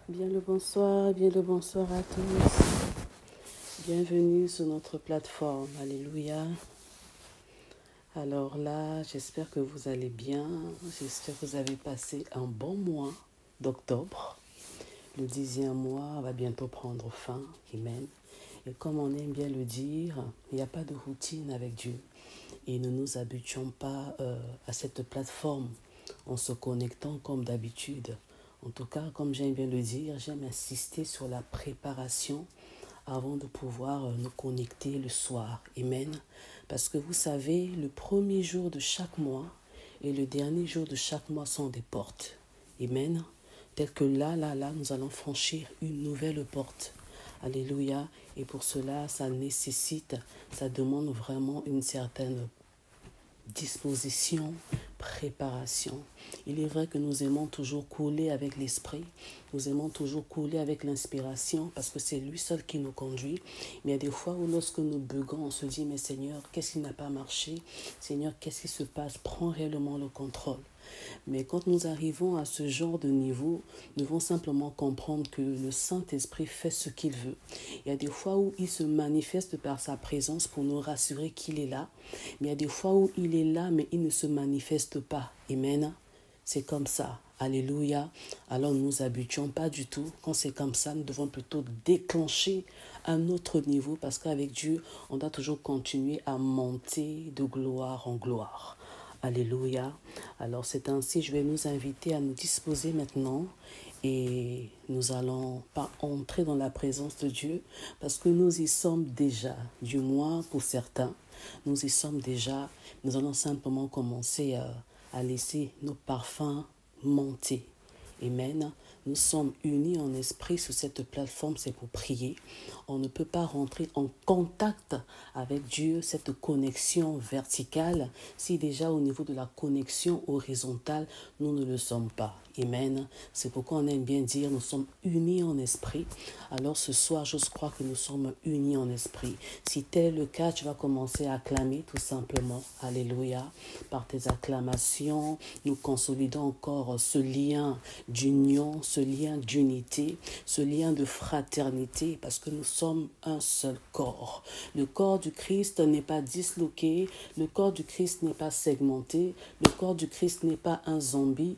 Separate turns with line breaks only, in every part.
Bien le bonsoir à tous. Bienvenue sur notre plateforme. Alléluia. Alors là, j'espère que vous allez bien. J'espère que vous avez passé un bon mois d'octobre. Le 10e mois va bientôt prendre fin. Amen. Et comme on aime bien le dire, il n'y a pas de routine avec Dieu. Et ne nous habituons pas à cette plateforme en se connectant comme d'habitude. En tout cas, comme j'aime bien le dire, j'aime insister sur la préparation avant de pouvoir nous connecter le soir. Amen. Parce que vous savez, le premier jour de chaque mois et le dernier jour de chaque mois sont des portes. Amen. Tel que là, nous allons franchir une nouvelle porte. Alléluia. Et pour cela, ça demande vraiment une certaine disposition, préparation. Il est vrai que nous aimons toujours couler avec l'esprit, nous aimons toujours couler avec l'inspiration parce que c'est lui seul qui nous conduit. Mais il y a des fois où lorsque nous buguons, on se dit, mais Seigneur, qu'est-ce qui n'a pas marché? Seigneur, qu'est-ce qui se passe? Prends réellement le contrôle. Mais quand nous arrivons à ce genre de niveau, nous devons simplement comprendre que le Saint-Esprit fait ce qu'il veut. Il y a des fois où il se manifeste par sa présence pour nous rassurer qu'il est là. Mais il y a des fois où il est là, mais il ne se manifeste pas. Amen. C'est comme ça. Alléluia. Alors ne nous habituons pas du tout. Quand c'est comme ça, nous devons plutôt déclencher un autre niveau parce qu'avec Dieu, on doit toujours continuer à monter de gloire en gloire. Alléluia. Alors c'est ainsi, je vais nous inviter à nous disposer maintenant et nous allons pas entrer dans la présence de Dieu parce que nous y sommes déjà, du moins pour certains, nous y sommes déjà. Nous allons simplement commencer à laisser nos parfums monter. Amen. Nous sommes unis en esprit sur cette plateforme, c'est pour prier. On ne peut pas rentrer en contact avec Dieu, cette connexion verticale, si déjà au niveau de la connexion horizontale, nous ne le sommes pas. Amen. C'est pourquoi on aime bien dire nous sommes unis en esprit. Alors ce soir, je crois que nous sommes unis en esprit. Si tel est le cas, tu vas commencer à acclamer tout simplement. Alléluia. Par tes acclamations, nous consolidons encore ce lien d'union, ce lien d'unité, ce lien de fraternité, parce que nous sommes un seul corps. Le corps du Christ n'est pas disloqué, le corps du Christ n'est pas segmenté, le corps du Christ n'est pas un zombie,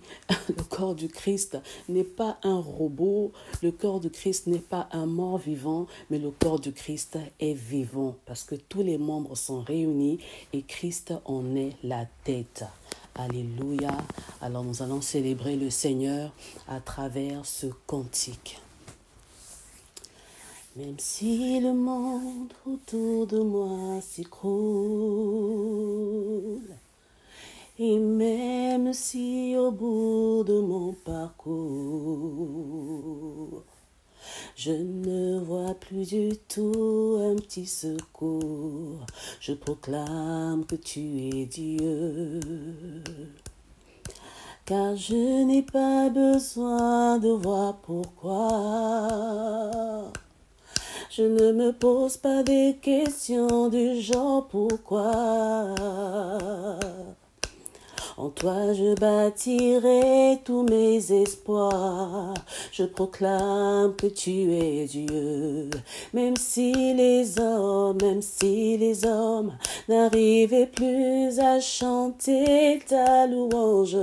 le corps du Christ n'est pas un robot, le corps du Christ n'est pas un mort vivant, mais le corps du Christ est vivant, parce que tous les membres sont réunis et Christ en est la tête. Alléluia. Alors nous allons célébrer le Seigneur à travers ce cantique. Même si le monde autour de moi s'écroule, et même si au bout de mon parcours, je ne vois plus du tout un petit secours, je proclame que tu es Dieu. Car je n'ai pas besoin de voir pourquoi. Je ne me pose pas des questions du genre pourquoi. En toi je bâtirai tous mes espoirs, je proclame que tu es Dieu. Même si les hommes n'arrivaient plus à chanter ta louange,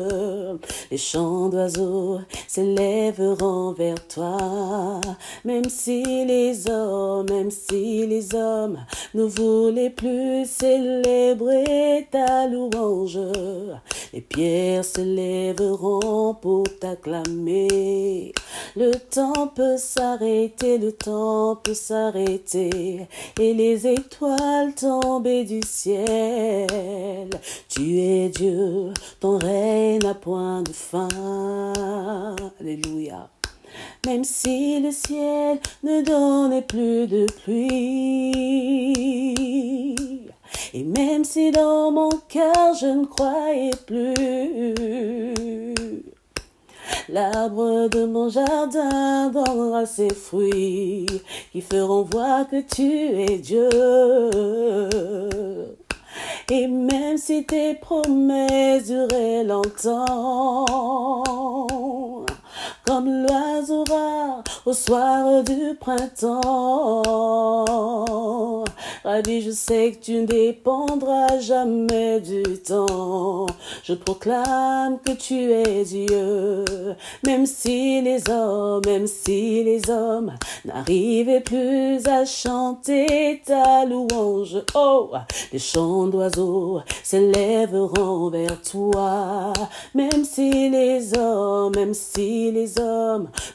les chants d'oiseaux s'élèveront vers toi. Même si les hommes ne voulaient plus célébrer ta louange, les pierres se lèveront pour t'acclamer. Le temps peut s'arrêter, et les étoiles tomber du ciel. Tu es Dieu, ton règne n'a point de fin. Alléluia. Même si le ciel ne donnait plus de pluie, et même si dans mon cœur je ne croyais plus, l'arbre de mon jardin donnera ses fruits qui feront voir que tu es Dieu. Et même si tes promesses duraient longtemps, comme l'oiseau rare au soir du printemps. Rabbi, je sais que tu ne dépendras jamais du temps. Je proclame que tu es Dieu, même si les hommes n'arrivaient plus à chanter ta louange. Oh, les chants d'oiseaux s'élèveront vers toi, même si les hommes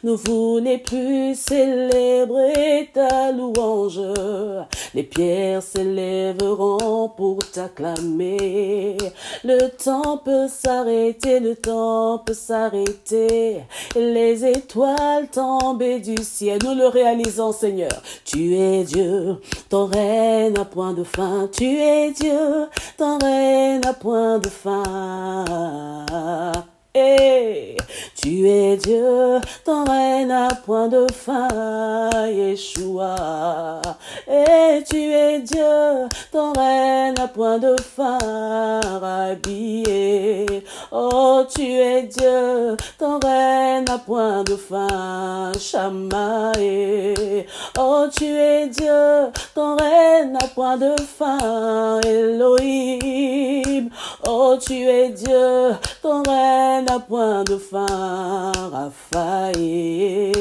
ne voulaient plus célébrer ta louange. Les pierres s'élèveront pour t'acclamer. Le temps peut s'arrêter, les étoiles tomber du ciel. Nous le réalisons, Seigneur. Tu es Dieu, ton règne n'a point de fin. Tu es Dieu, ton règne n'a point de fin. Hey, tu es Dieu, ton règne n'a point de fin, Yeshua. Et tu es Dieu, ton règne n'a point de fin, Rabbi. Oh, tu es Dieu, ton règne n'a point de fin, Shamae. Oh, tu es Dieu, ton règne n'a point de fin, Elohim. Oh, tu es Dieu, ton règne n'a point de fin, Raphaël.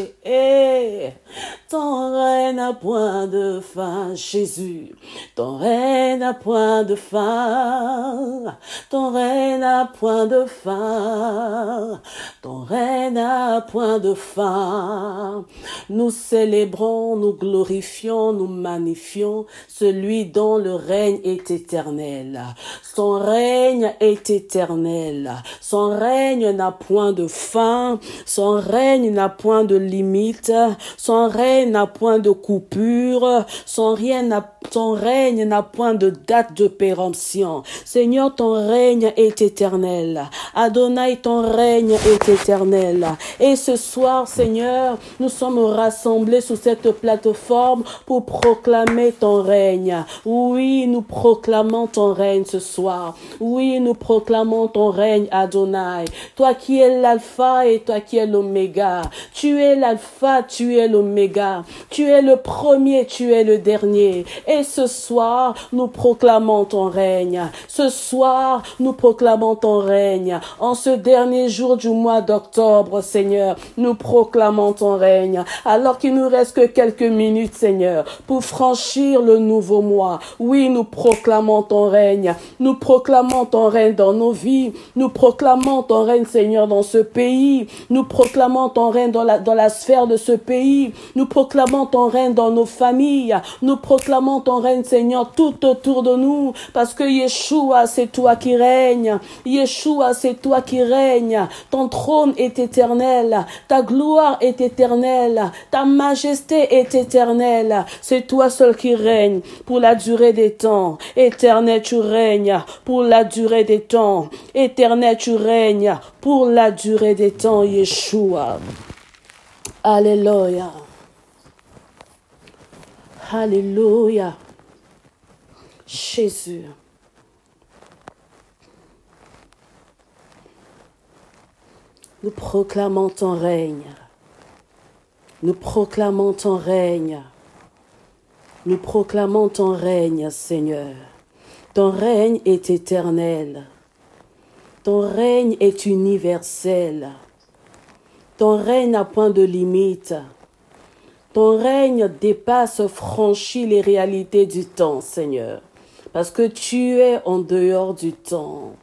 Ton règne n'a point de fin, Jésus. Ton règne n'a point de fin. Ton règne n'a point de fin. Ton règne n'a point de fin. Nous célébrons, nous glorifions, nous magnifions celui dont le règne est éternel. Son règne est éternel. Son règne n'a point de fin. Son règne n'a point de limite. Son règne n'a point de coupure. Son règne n'a point de date de péremption. Seigneur, ton règne est éternel. Adonai, ton règne est éternel. Et ce soir, Seigneur, nous sommes rassemblés sous cette plateforme pour proclamer ton règne. Oui, nous proclamons ton règne ce soir. Oui, nous proclamons ton règne, Adonai. Toi qui es l'alpha et toi qui es l'oméga. Tu es l'alpha, tu es l'oméga. Tu es le premier, tu es le dernier. Et ce soir, nous proclamons ton règne. Ce soir, nous proclamons ton règne. En ce dernier jour du mois d'octobre, Seigneur, nous proclamons ton règne. Alors qu'il nous reste que quelques minutes, Seigneur, pour franchir le nouveau mois. Oui, nous proclamons ton règne. Nous proclamons ton règne dans nos vies. Nous proclamons ton règne, Seigneur, dans ce pays. Nous proclamons ton règne dans la sphère de ce pays. Nous proclamons ton règne dans nos familles. Nous proclamons ton règne, Seigneur, tout autour de nous. Parce que Yeshua, c'est toi qui règnes. Yeshua, c'est toi qui règnes. Ton trône est éternel. Ta gloire est éternelle. Ta majesté est éternelle. C'est toi seul qui règne pour la durée des temps. Éternel, tu règnes pour la durée des temps. Éternel, tu règnes pour la durée des temps, Yeshua. Alléluia. Alléluia. Jésus. Nous proclamons ton règne. Nous proclamons ton règne. Nous proclamons ton règne, Seigneur. Ton règne est éternel. Ton règne est universel. Ton règne n'a point de limite. Ton règne dépasse, franchit les réalités du temps, Seigneur. Parce que tu es en dehors du temps.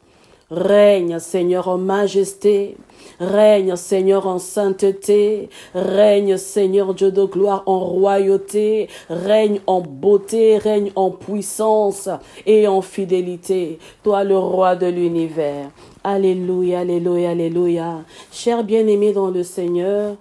Règne, Seigneur, en majesté. Règne, Seigneur, en sainteté. Règne, Seigneur, Dieu de gloire, en royauté. Règne en beauté, règne en puissance et en fidélité. Toi, le roi de l'univers. Alléluia, alléluia, alléluia. Chers bien-aimés dans le Seigneur,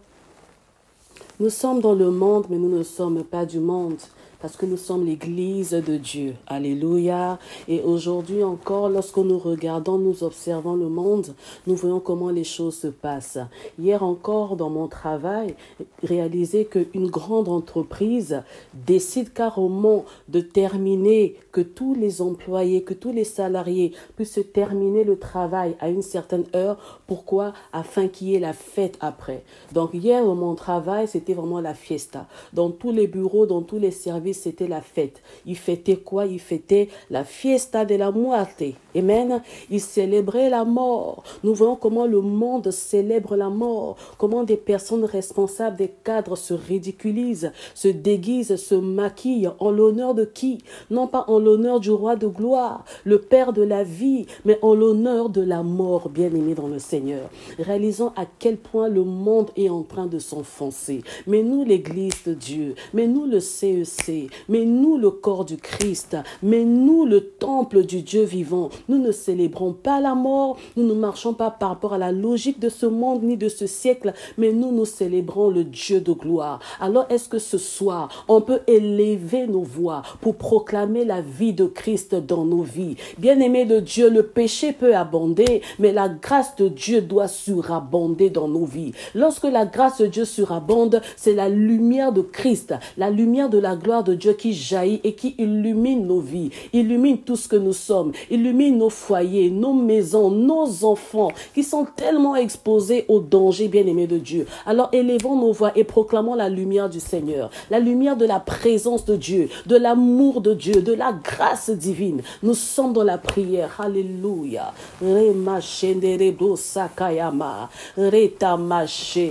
nous sommes dans le monde, mais nous ne sommes pas du monde. parce que nous sommes l'église de Dieu. Alléluia. Et aujourd'hui encore, lorsque nous regardons, nous observons le monde, nous voyons comment les choses se passent. Hier encore, dans mon travail, réaliser qu'une grande entreprise décide carrément de terminer, que tous les employés, que tous les salariés puissent terminer le travail à une certaine heure. Pourquoi? Afin qu'il y ait la fête après. Donc hier, dans mon travail, c'était vraiment la fiesta. Dans tous les bureaux, dans tous les services, c'était la fête. Ils fêtaient quoi? Ils fêtaient la fiesta de la muerte. Amen. Ils célébraient la mort. Nous voyons comment le monde célèbre la mort, comment des personnes responsables, des cadres se ridiculisent, se déguisent, se maquillent en l'honneur de qui? Non pas en l'honneur du roi de gloire, le Père de la vie, mais en l'honneur de la mort, bien-aimé dans le Seigneur. Réalisons à quel point le monde est en train de s'enfoncer. Mais nous, l'Église de Dieu, mais nous, le CEC, mais nous, le corps du Christ, mais nous, le temple du Dieu vivant, nous ne célébrons pas la mort, nous ne marchons pas par rapport à la logique de ce monde ni de ce siècle, mais nous célébrons le Dieu de gloire. Alors, est-ce que ce soir, on peut élever nos voix pour proclamer la vie de Christ dans nos vies? Bien-aimé de Dieu, le péché peut abonder, mais la grâce de Dieu doit surabonder dans nos vies. Lorsque la grâce de Dieu surabonde, c'est la lumière de Christ, la lumière de la gloire de Dieu qui jaillit et qui illumine nos vies, illumine tout ce que nous sommes, illumine nos foyers, nos maisons, nos enfants qui sont tellement exposés au danger, bien-aimé de Dieu. Alors élevons nos voix et proclamons la lumière du Seigneur, la lumière de la présence de Dieu, de l'amour de Dieu, de la grâce divine. Nous sommes dans la prière. Alléluia. Rema shenderebo sakayama, reta mache,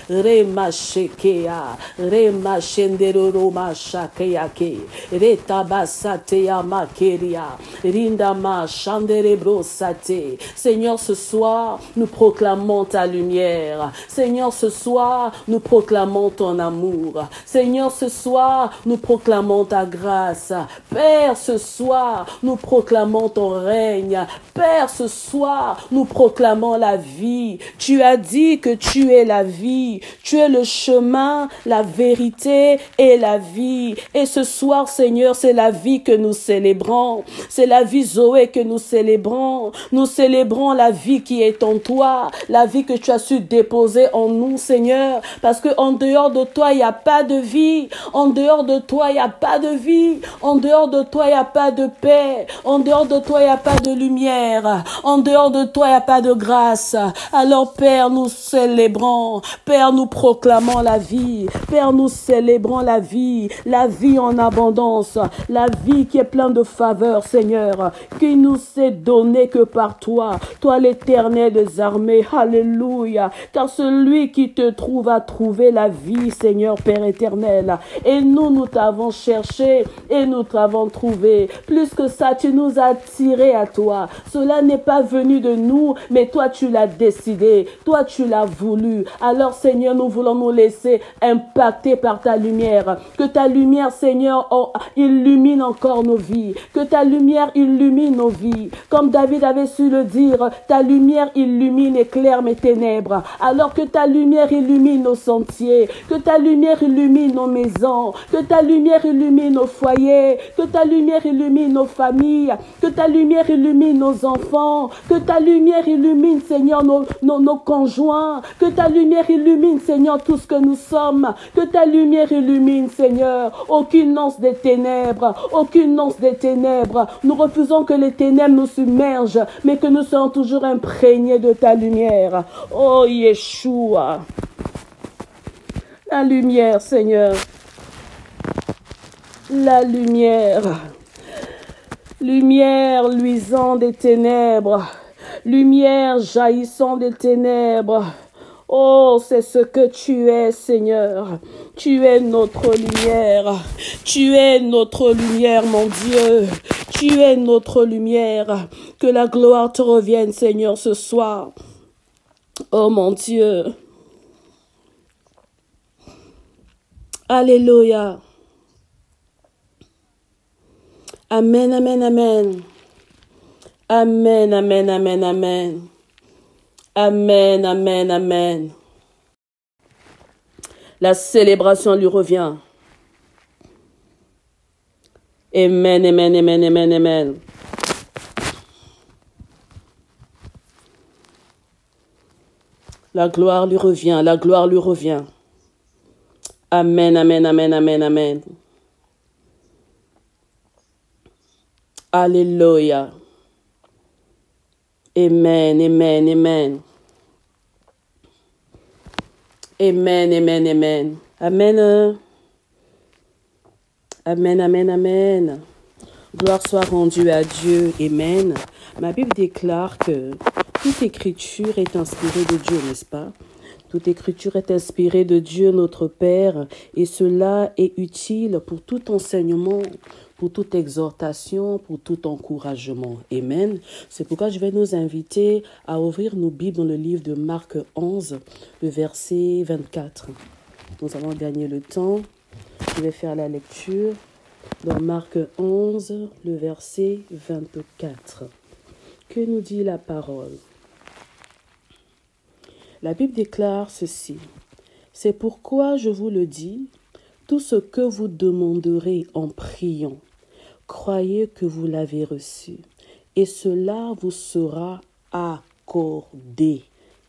rema shekea, rema shenderoro mashakeyake, reta basateya makeria, rinda ma shanderebro sate. Seigneur, ce soir, nous proclamons ta lumière. Seigneur, ce soir, nous proclamons ton amour. Seigneur, ce soir, nous proclamons ta grâce. Père, ce soir, nous proclamons ton règne. Père, ce soir, nous proclamons la vie. Tu as dit que tu es la vie. Tu es le chemin, la vérité et la vie. Et ce soir, Seigneur, c'est la vie que nous célébrons. C'est la vie Zoé que nous célébrons. Nous célébrons la vie qui est en toi, la vie que tu as su déposer en nous, Seigneur, parce que en dehors de toi, il n'y a pas de vie. En dehors de toi, il n'y a pas de vie. En dehors de toi, il n'y a pas de paix. En dehors de toi, il n'y a pas de lumière. En dehors de toi, il n'y a pas de grâce. Alors, Père, nous célébrons. Père, nous proclamons la vie. Père, nous célébrons la vie en abondance, la vie qui est pleine de faveur, Seigneur, qui nous s'est donnée que par toi, toi l'Éternel des armées. Alléluia. Car celui qui te trouve a trouvé la vie, Seigneur Père éternel. Et nous t'avons cherché et nous t'avons trouvé. Plus que ça, tu nous as attirés à toi. Cela n'est pas venu de nous, mais toi tu l'as décidé. Toi tu l'as voulu. Alors Seigneur, nous voulons nous laisser impacter par ta lumière. Que ta lumière, Seigneur, illumine encore nos vies. Que ta lumière illumine nos vies. Comme David avait su le dire, ta lumière illumine, éclaire mes ténèbres. Alors que ta lumière illumine nos sentiers. Que ta lumière illumine nos maisons. Que ta lumière illumine nos foyers. Que ta lumière illumine nos familles. Que ta lumière illumine nos enfants. Que ta lumière illumine, Seigneur, nos conjoints. Que ta lumière illumine, Seigneur, tout ce que nous sommes. Que ta lumière illumine, Seigneur, aucune once des ténèbres. Aucune once des ténèbres. Nous refusons que les ténèbres nous submergent, mais que nous soyons toujours imprégnés de ta lumière. Oh, Yeshua. La lumière, Seigneur. La lumière. Lumière luisant des ténèbres. Lumière jaillissant des ténèbres. Oh, c'est ce que tu es, Seigneur. Tu es notre lumière. Tu es notre lumière, mon Dieu. Tu es notre lumière. Que la gloire te revienne, Seigneur, ce soir. Oh, mon Dieu. Alléluia. Amen, amen, amen. Amen, amen, amen, amen. Amen, amen, amen. La célébration lui revient. Amen, amen, amen, amen, amen. La gloire lui revient, la gloire lui revient. Amen, amen, amen, amen, amen. Alléluia. Amen, amen, amen. Amen, amen, amen. Amen. Amen, amen, amen. Gloire soit rendue à Dieu. Amen. Ma Bible déclare que toute écriture est inspirée de Dieu, n'est-ce pas? Toute écriture est inspirée de Dieu, notre Père, et cela est utile pour tout enseignement, pour toute exhortation, pour tout encouragement. Amen. C'est pourquoi je vais nous inviter à ouvrir nos Bibles dans le livre de Marc 11, le verset 24. Nous allons gagner le temps. Je vais faire la lecture dans Marc 11, le verset 24. Que nous dit la parole? La Bible déclare ceci. C'est pourquoi je vous le dis, tout ce que vous demanderez en priant, croyez que vous l'avez reçu, et cela vous sera accordé.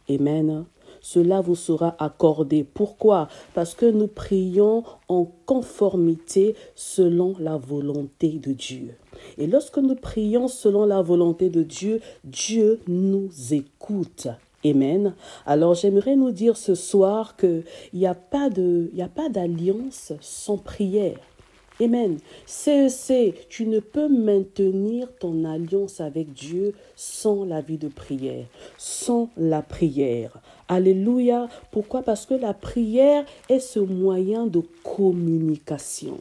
Amen. Cela vous sera accordé. Pourquoi? Parce que nous prions en conformité selon la volonté de Dieu. Et lorsque nous prions selon la volonté de Dieu, Dieu nous écoute. Amen. Alors j'aimerais nous dire ce soir qu'il n'y a pas d'alliance sans prière. Amen. Tu ne peux maintenir ton alliance avec Dieu sans la vie de prière, sans la prière. Alléluia. Pourquoi? Parce que la prière est ce moyen de communication.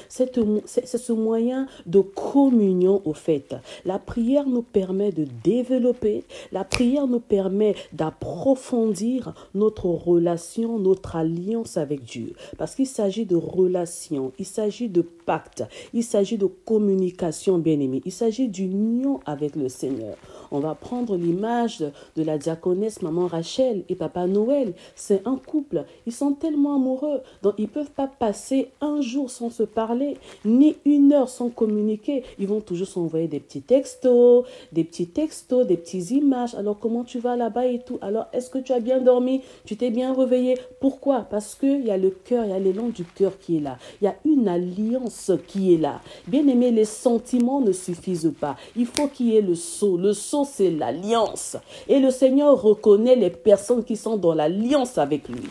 C'est ce moyen de communion au fait. La prière nous permet de développer, la prière nous permet d'approfondir notre relation, notre alliance avec Dieu. Parce qu'il s'agit de relation, il s'agit de pacte, il s'agit de communication, bien-aimé. Il s'agit d'union avec le Seigneur. On va prendre l'image de la diaconesse maman Rachel et papa Noël. C'est un couple, ils sont tellement amoureux, donc ils ne peuvent pas passer un jour sans se parler, ni une heure sans communiquer. Ils vont toujours s'envoyer des petits textos, des petites images. Alors, comment tu vas là-bas et tout? Alors, est-ce que tu as bien dormi? Tu t'es bien réveillé? Pourquoi? Parce qu'il y a le cœur, il y a l'élan du cœur qui est là. Il y a une alliance qui est là. Bien aimé, les sentiments ne suffisent pas. Il faut qu'il y ait le sceau. Le sceau, c'est l'alliance. Et le Seigneur reconnaît les personnes qui sont dans l'alliance avec lui.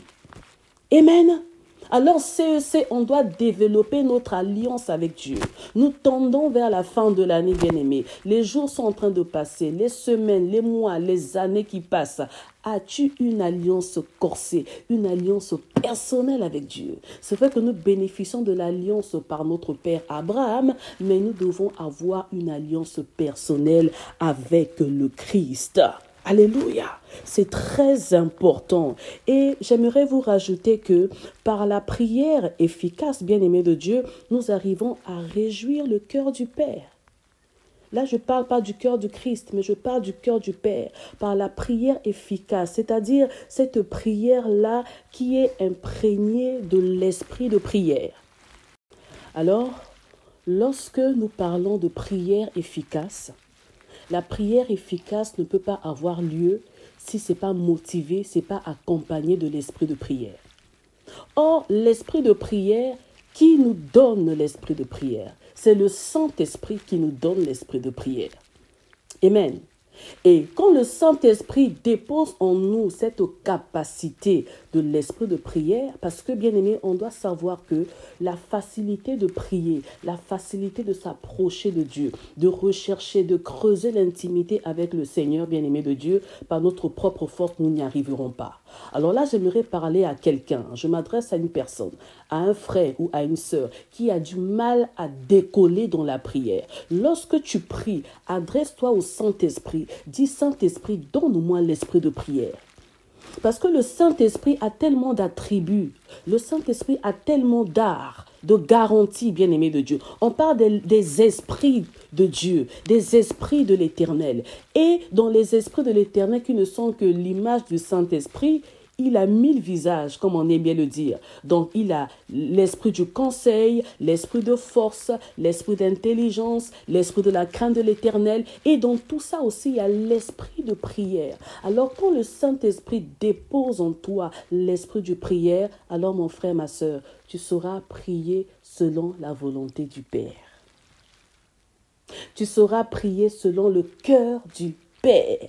Amen. Alors, on doit développer notre alliance avec Dieu. Nous tendons vers la fin de l'année, bien-aimés. Les jours sont en train de passer, les semaines, les mois, les années qui passent. As-tu une alliance corsée, une alliance personnelle avec Dieu? C'est vrai que nous bénéficions de l'alliance par notre père Abraham, mais nous devons avoir une alliance personnelle avec le Christ. Alléluia, c'est très important. Et j'aimerais vous rajouter que par la prière efficace, bien-aimée de Dieu, nous arrivons à réjouir le cœur du Père. Là, je ne parle pas du cœur du Christ, mais je parle du cœur du Père. Par la prière efficace, c'est-à-dire cette prière-là qui est imprégnée de l'esprit de prière. Alors, lorsque nous parlons de prière efficace, la prière efficace ne peut pas avoir lieu si ce n'est pas motivé, ce n'est pas accompagné de l'esprit de prière. Or, l'esprit de prière, qui nous donne l'esprit de prière? C'est le Saint-Esprit qui nous donne l'esprit de prière. Amen. Et quand le Saint-Esprit dépose en nous cette capacité de l'esprit de prière, parce que, bien aimé, on doit savoir que la facilité de prier, la facilité de s'approcher de Dieu, de rechercher, de creuser l'intimité avec le Seigneur, bien aimé de Dieu, par notre propre force, nous n'y arriverons pas. Alors là, j'aimerais parler à quelqu'un. Je m'adresse à une personne, à un frère ou à une sœur qui a du mal à décoller dans la prière. Lorsque tu pries, adresse-toi au Saint-Esprit. Dis, Saint-Esprit, donne-moi l'esprit de prière. Parce que le Saint-Esprit a tellement d'attributs. Le Saint-Esprit a tellement d'art, de garanties, bien-aimés de Dieu. On parle des esprits de Dieu, des esprits de l'Éternel. Et dans les esprits de l'Éternel qui ne sont que l'image du Saint-Esprit, il a 1000 visages, comme on aime bien le dire. Donc, il a l'esprit du conseil, l'esprit de force, l'esprit d'intelligence, l'esprit de la crainte de l'Éternel. Et dans tout ça aussi, il y a l'esprit de prière. Alors, quand le Saint-Esprit dépose en toi l'esprit de prière, alors, mon frère, ma sœur, tu sauras prier selon la volonté du Père. Tu sauras prier selon le cœur du Père.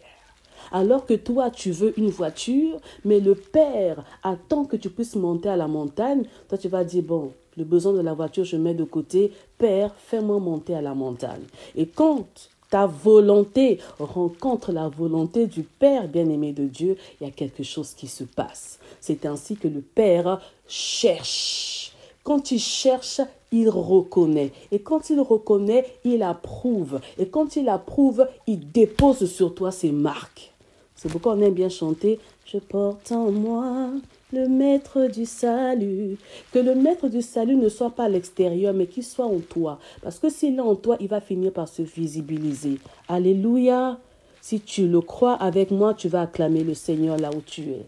Alors que toi, tu veux une voiture, mais le Père attend que tu puisses monter à la montagne. Toi, tu vas dire, bon, le besoin de la voiture, je mets de côté. Père, fais-moi monter à la montagne. Et quand ta volonté rencontre la volonté du Père bien-aimé de Dieu, il y a quelque chose qui se passe. C'est ainsi que le Père cherche. Quand il cherche, il reconnaît. Et quand il reconnaît, il approuve. Et quand il approuve, il dépose sur toi ses marques. C'est pourquoi on aime bien chanter « Je porte en moi le maître du salut ». Que le maître du salut ne soit pas à l'extérieur, mais qu'il soit en toi. Parce que s'il est en toi, il va finir par se visibiliser. Alléluia. Si tu le crois avec moi, tu vas acclamer le Seigneur là où tu es.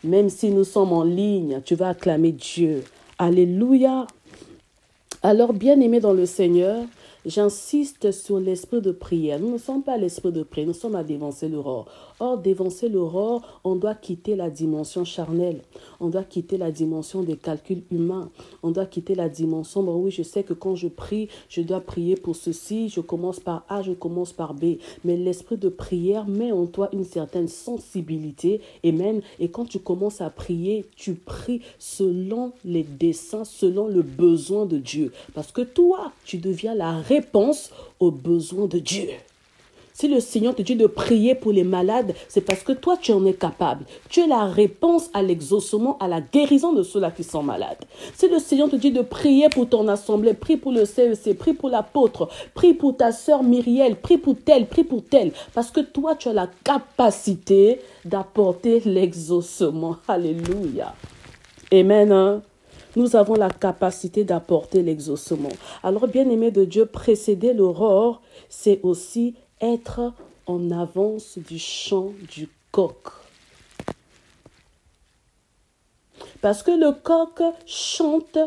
Même si nous sommes en ligne, tu vas acclamer Dieu. Alléluia. Alors, bien-aimés dans le Seigneur, j'insiste sur l'esprit de prière. Nous ne sommes pas à l'esprit de prière, nous sommes à dévancer l'aurore. Or, dévancer l'aurore, on doit quitter la dimension charnelle. On doit quitter la dimension des calculs humains. On doit quitter la dimension, bon oui, je sais que quand je prie, je dois prier pour ceci. Je commence par A, je commence par B. Mais l'esprit de prière met en toi une certaine sensibilité. Amen. Et quand tu commences à prier, tu pries selon les desseins, selon le besoin de Dieu. Parce que toi, tu deviens la réponse aux besoins de Dieu. Si le Seigneur te dit de prier pour les malades, c'est parce que toi, tu en es capable. Tu es la réponse à l'exaucement, à la guérison de ceux-là qui sont malades. Si le Seigneur te dit de prier pour ton assemblée, prie pour le CEC, prie pour l'apôtre, prie pour ta sœur Myriel, prie pour tel, parce que toi, tu as la capacité d'apporter l'exaucement. Alléluia. Amen. Nous avons la capacité d'apporter l'exaucement. Alors, bien-aimé de Dieu, précéder l'aurore, c'est aussi être en avance du chant du coq. Parce que le coq chante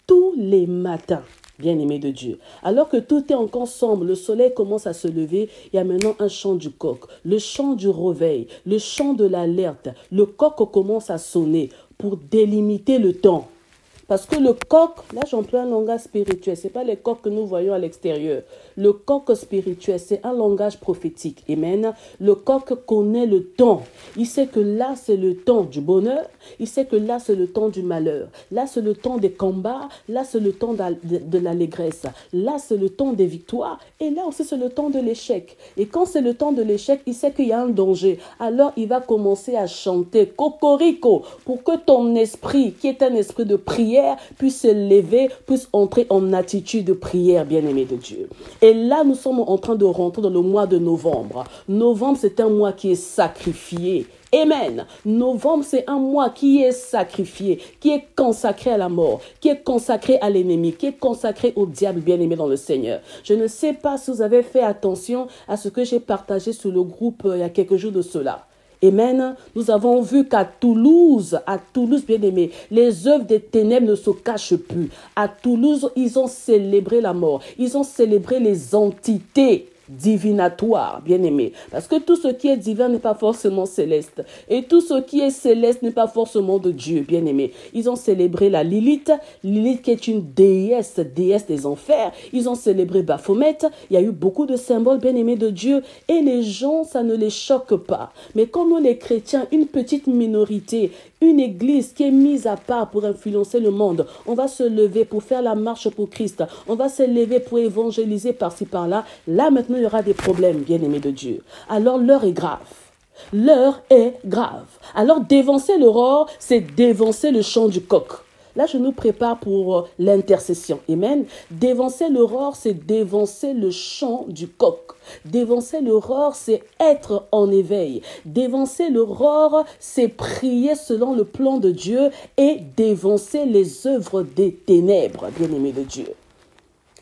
tous les matins, bien-aimé de Dieu. Alors que tout est encore sombre, le soleil commence à se lever, il y a maintenant un chant du coq, le chant du réveil, le chant de l'alerte. Le coq commence à sonner pour délimiter le temps. Parce que le coq, là j'emploie un langage spirituel, ce n'est pas les coqs que nous voyons à l'extérieur. Le coq spirituel, c'est un langage prophétique. Amen. Le coq connaît le temps. Il sait que là c'est le temps du bonheur, il sait que là c'est le temps du malheur. Là c'est le temps des combats, là c'est le temps de l'allégresse. Là c'est le temps des victoires et là aussi c'est le temps de l'échec. Et quand c'est le temps de l'échec, il sait qu'il y a un danger. Alors il va commencer à chanter cocorico pour que ton esprit, qui est un esprit de prière, puisse se lever, puisse entrer en attitude de prière, bien-aimé de Dieu. Et là, nous sommes en train de rentrer dans le mois de novembre. Novembre, c'est un mois qui est sacrifié. Amen. Novembre, c'est un mois qui est sacrifié, qui est consacré à la mort, qui est consacré à l'ennemi, qui est consacré au diable, bien-aimé dans le Seigneur. Je ne sais pas si vous avez fait attention à ce que j'ai partagé sur le groupe il y a quelques jours de cela. Amen. Nous avons vu qu'à Toulouse, bien-aimés, les œuvres des ténèbres ne se cachent plus. À Toulouse, ils ont célébré la mort. Ils ont célébré les entités divinatoire, bien-aimé. Parce que tout ce qui est divin n'est pas forcément céleste. Et tout ce qui est céleste n'est pas forcément de Dieu, bien-aimé. Ils ont célébré la Lilith. Lilith qui est une déesse des enfers. Ils ont célébré Baphomet. Il y a eu beaucoup de symboles, bien-aimés de Dieu. Et les gens, ça ne les choque pas. Mais comme nous, les chrétiens, une petite minorité, une église qui est mise à part pour influencer le monde, on va se lever pour faire la marche pour Christ. On va se lever pour évangéliser par-ci, par-là. Là, maintenant, il y aura des problèmes, bien-aimés de Dieu. Alors, l'heure est grave. L'heure est grave. Alors, dévancer l'aurore, c'est dévancer le chant du coq. Là, je nous prépare pour l'intercession. Amen. Dévancer l'aurore, c'est dévancer le chant du coq. Dévancer l'aurore, c'est être en éveil. Dévancer l'aurore, c'est prier selon le plan de Dieu et dévancer les œuvres des ténèbres, bien-aimés de Dieu.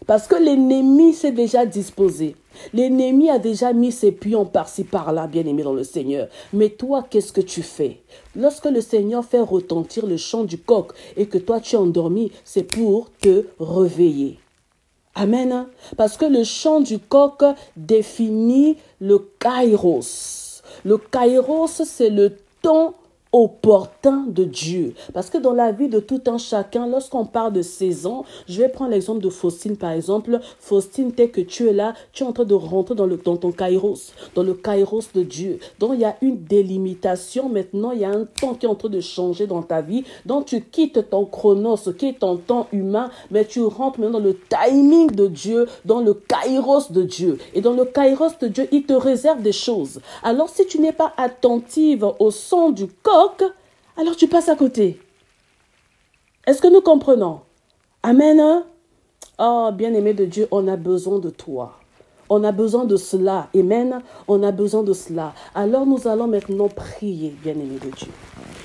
Parce que l'ennemi s'est déjà disposé. L'ennemi a déjà mis ses pions par-ci, par-là, bien-aimé dans le Seigneur. Mais toi, qu'est-ce que tu fais? Lorsque le Seigneur fait retentir le chant du coq et que toi tu es endormi, c'est pour te réveiller. Amen. Parce que le chant du coq définit le kairos. Le kairos, c'est le temps opportun de Dieu. Parce que dans la vie de tout un chacun, lorsqu'on parle de saison, je vais prendre l'exemple de Faustine par exemple. Faustine, dès que tu es là, tu es en train de rentrer dans ton kairos, dans le kairos de Dieu. Donc il y a une délimitation maintenant, il y a un temps qui est en train de changer dans ta vie. Donc tu quittes ton chronos, qui est ton temps humain, mais tu rentres maintenant dans le timing de Dieu, dans le kairos de Dieu. Et dans le kairos de Dieu, il te réserve des choses. Alors si tu n'es pas attentive au son du coq, alors tu passes à côté. Est-ce que nous comprenons? Amen. Oh, bien-aimé de Dieu, on a besoin de toi. On a besoin de cela. Amen. On a besoin de cela. Alors nous allons maintenant prier, bien-aimé de Dieu.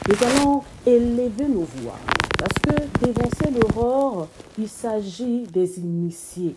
Nous allons élever nos voix. Parce que dévancer l'aurore, il s'agit des initiés.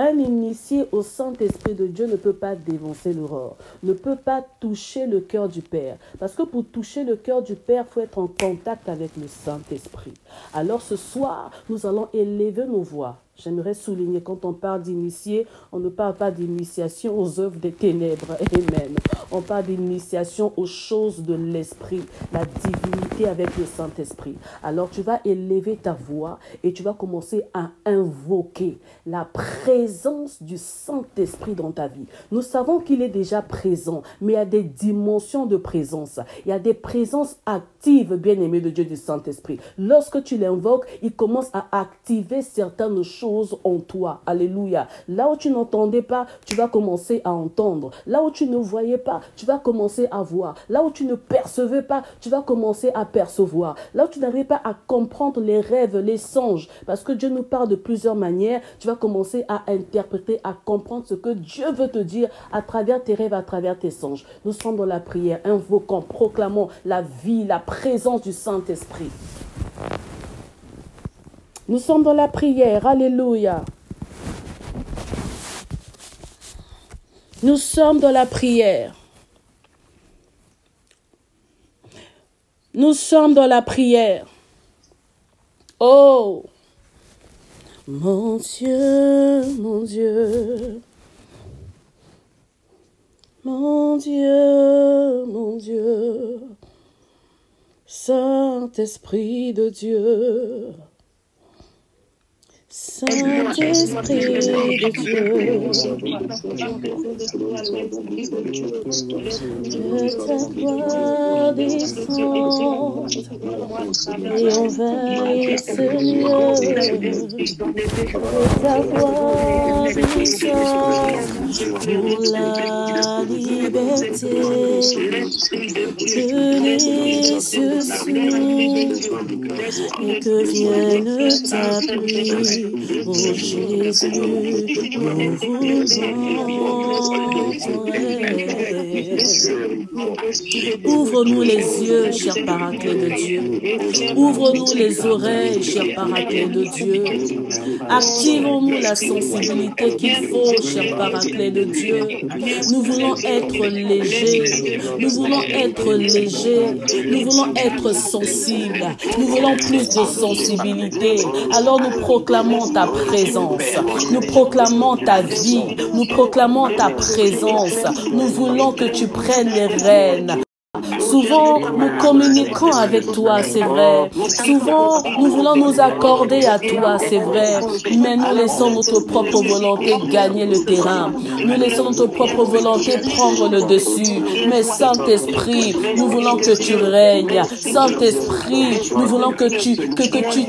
Un initié au Saint-Esprit de Dieu ne peut pas dévancer l'aurore, ne peut pas toucher le cœur du Père. Parce que pour toucher le cœur du Père, il faut être en contact avec le Saint-Esprit. Alors ce soir, nous allons élever nos voix. J'aimerais souligner, quand on parle d'initié, on ne parle pas d'initiation aux œuvres des ténèbres. Amen. On parle d'initiation aux choses de l'Esprit, la divinité avec le Saint-Esprit. Alors tu vas élever ta voix et tu vas commencer à invoquer la présence du Saint-Esprit dans ta vie. Nous savons qu'il est déjà présent, mais il y a des dimensions de présence. Il y a des présences actives, bien-aimées de Dieu, du Saint-Esprit. Lorsque tu l'invoques, il commence à activer certaines choses en toi. Alléluia. Là où tu n'entendais pas, tu vas commencer à entendre. Là où tu ne voyais pas, tu vas commencer à voir. Là où tu ne percevais pas, tu vas commencer à percevoir. Là où tu n'arrivais pas à comprendre les rêves, les songes, parce que Dieu nous parle de plusieurs manières, tu vas commencer à interpréter, à comprendre ce que Dieu veut te dire à travers tes rêves, à travers tes songes. Nous sommes dans la prière, invoquant, proclamant la vie, la présence du Saint-Esprit. Nous sommes dans la prière. Alléluia. Nous sommes dans la prière. Nous sommes dans la prière. Oh, mon Dieu, mon Dieu. Mon Dieu, mon Dieu. Saint-Esprit de Dieu. Saint-Esprit de Dieu, que ta voix descende et envahisse ce lieu, que ta voix descende pour la liberté, que les cieux s'ouvrent et que vienne ta pluie. Oh Jésus, nous voulons. Ouvre-nous les yeux, cher Paraclet de Dieu. Ouvre-nous les oreilles, cher Paraclet de Dieu. Activons-nous la sensibilité qu'il faut, cher Paraclet de Dieu. Nous voulons être légers. Nous voulons être légers. Nous voulons être sensibles. Nous voulons plus de sensibilité. Alors nous proclamons ta présence, nous proclamons ta vie, nous proclamons ta présence, nous voulons que tu prennes les rênes. Souvent, nous communiquons avec toi, c'est vrai. Souvent, nous voulons nous accorder à toi, c'est vrai. Mais nous laissons notre propre volonté gagner le terrain. Nous laissons notre propre volonté prendre le dessus. Mais Saint-Esprit, nous voulons que tu règnes. Saint-Esprit, nous voulons que tu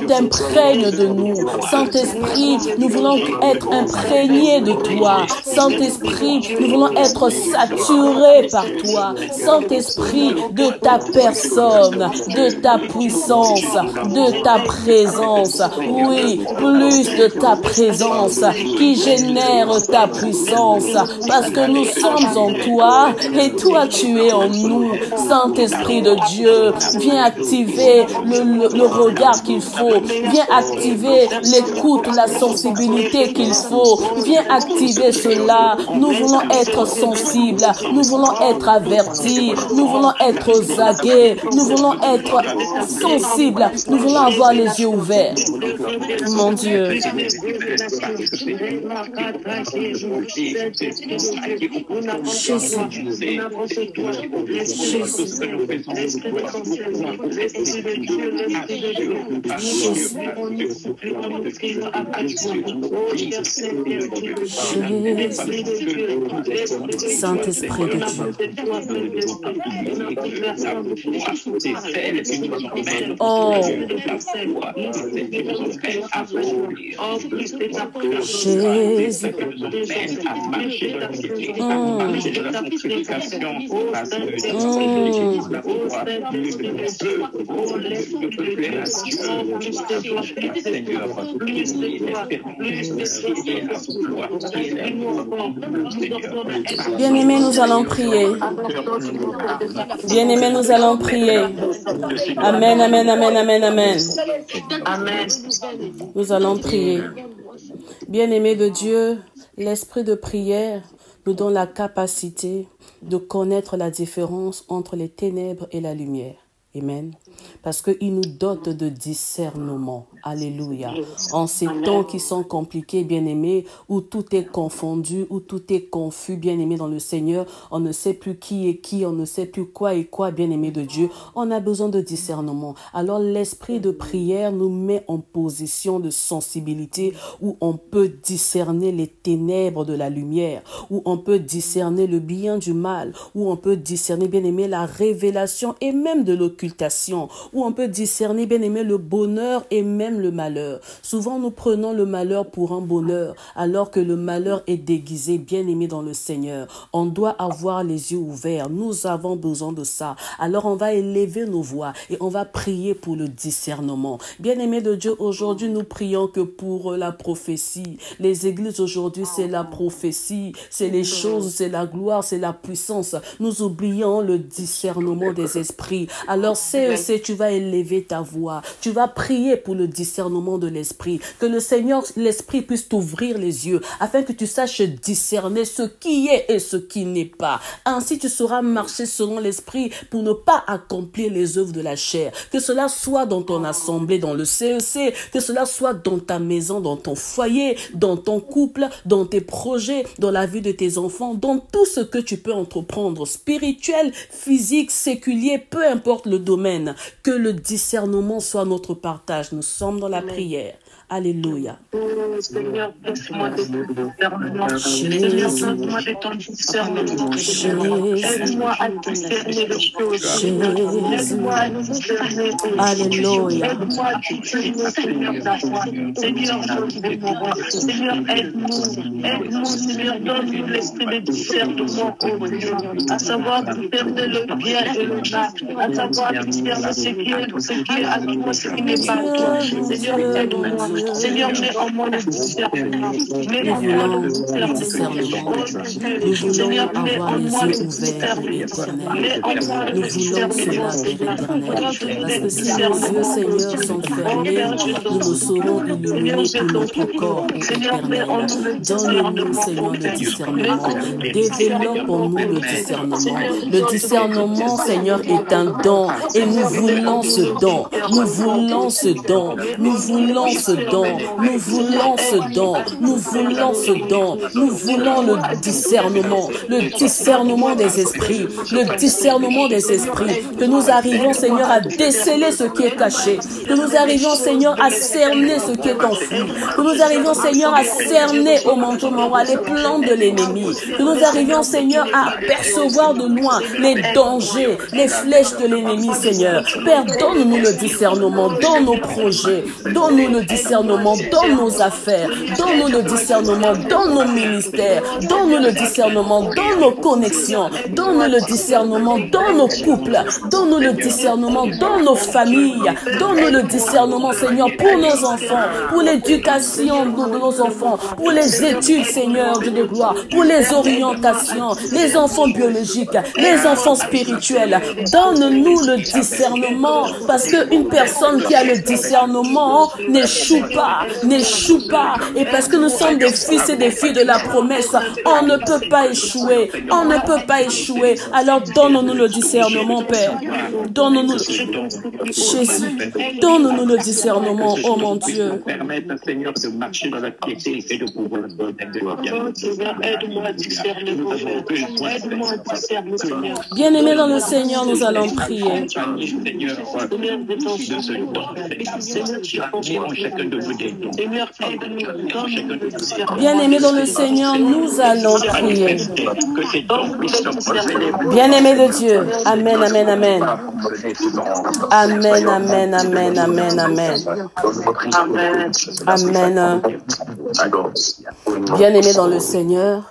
t'imprègnes de nous. Saint-Esprit, nous voulons être imprégnés de toi. Saint-Esprit, nous voulons être saturés par toi. Saint-Esprit, de ta personne, de ta puissance, de ta présence. Oui, plus de ta présence qui génère ta puissance parce que nous sommes en toi et toi tu es en nous. Saint-Esprit de Dieu, viens activer le regard qu'il faut, viens activer l'écoute, la sensibilité qu'il faut, viens activer cela. Nous voulons être sensibles, nous voulons être avertis, nous voulons être zagués, nous voulons être sensibles, nous voulons avoir les yeux ouverts. Mon Dieu. Saint-Esprit de Dieu. Oh. Jésus. Bien-aimés, nous allons prier. Bien-aimés, nous allons prier. Amen, amen, amen, amen, amen. Amen. Nous allons prier. Bien-aimés de Dieu, l'esprit de prière nous donne la capacité de connaître la différence entre les ténèbres et la lumière. Amen. Parce qu'il nous dote de discernement. Alléluia. En ces temps qui sont compliqués, bien-aimés, où tout est confondu, où tout est confus, bien-aimés dans le Seigneur, on ne sait plus qui est qui, on ne sait plus quoi est quoi, bien-aimés de Dieu. On a besoin de discernement. Alors l'esprit de prière nous met en position de sensibilité où on peut discerner les ténèbres de la lumière, où on peut discerner le bien du mal, où on peut discerner, bien-aimés, la révélation et même de l'occultation, où on peut discerner, bien-aimé, le bonheur et même le malheur. Souvent, nous prenons le malheur pour un bonheur, alors que le malheur est déguisé, bien-aimé dans le Seigneur. On doit avoir les yeux ouverts. Nous avons besoin de ça. Alors, on va élever nos voix et on va prier pour le discernement. Bien-aimé de Dieu, aujourd'hui, nous prions que pour la prophétie. Les églises aujourd'hui, c'est la prophétie, c'est les choses, c'est la gloire, c'est la puissance. Nous oublions le discernement des esprits. Alors, CEC, tu vas élever ta voix. Tu vas prier pour le discernement de l'esprit. Que le Seigneur, l'esprit puisse t'ouvrir les yeux afin que tu saches discerner ce qui est et ce qui n'est pas. Ainsi, tu sauras marcher selon l'esprit pour ne pas accomplir les œuvres de la chair. Que cela soit dans ton assemblée, dans le CEC, que cela soit dans ta maison, dans ton foyer, dans ton couple, dans tes projets, dans la vie de tes enfants, dans tout ce que tu peux entreprendre, spirituel, physique, séculier, peu importe le domaine. Que le discernement soit notre partage. Nous sommes dans la prière. Alléluia.
Seigneur, laisse-moi de ton discernement. Seigneur, donne-moi de ton discernement. Aide-moi à discerner les choses. Aide-moi à discerner.
Alléluia.
Aide-moi à discerner, Seigneur, ta voix. Seigneur, donne-moi. Seigneur, aide-nous. Aide-nous, Seigneur, donne-nous l'esprit de discernement, oh Dieu. À savoir discerner le bien et le mal. À savoir discerner ce qui est à toi, ce qui n'est pas à toi. Seigneur, aide-moi. Seigneur, mets en moi le discernement. Mets en moi le discernement. Seigneur, mets en moi le discernement. Mets en moi le discernement, Seigneur.
Parce que si nos yeux, Seigneur, sont fermés, nous ne saurons illuminer tout notre corps éternel. Donne-nous, Seigneur, le discernement. Développe en nous le discernement. Le discernement, Seigneur, est un don. Et nous voulons ce don. Nous voulons ce don. Nous voulons ce don. Nous voulons ce don. Nous voulons ce don. Nous voulons le discernement des esprits. Le discernement des esprits. Que nous arrivions, Seigneur, à déceler ce qui est caché. Que nous arrivions, Seigneur, à cerner ce qui est enfoui. Que nous arrivions, Seigneur, à cerner au manteau noir les plans de l'ennemi. Que nous arrivions, Seigneur, à percevoir de loin les dangers, les flèches de l'ennemi, Seigneur. Père, donne-nous le discernement dans nos projets. Donne-nous le discernement discernement dans nos affaires. Donne-nous le discernement dans nos ministères. Donne-nous le discernement dans nos connexions. Donne-nous le discernement dans nos couples. Donne-nous le discernement dans nos familles. Donne-nous le discernement, Seigneur, pour nos enfants, pour l'éducation de nos enfants, pour les études, Seigneur, Dieu de gloire, pour les orientations, les enfants biologiques, les enfants spirituels. Donne-nous le discernement, parce qu'une personne qui a le discernement n'échoue pas, n'échoue pas. Et parce que nous sommes des fils et des filles de la promesse, on ne peut pas échouer, on ne peut pas échouer. Alors donne-nous le discernement, Père. Donne-nous, Jésus, donne-nous le discernement, oh mon Dieu.
Permettre, Seigneur, de marcher dans la piété et de pouvoir
Aide-moi à discerner vos voeux. Aide-moi à discerner, Seigneur.
Bien-aimés dans le Seigneur, nous allons prier. Bien-aimés dans le Seigneur, nous allons prier. Bien-aimés de Dieu, amen, amen, amen. Amen, amen, amen, amen, amen. Amen. Bien-aimés dans le Seigneur,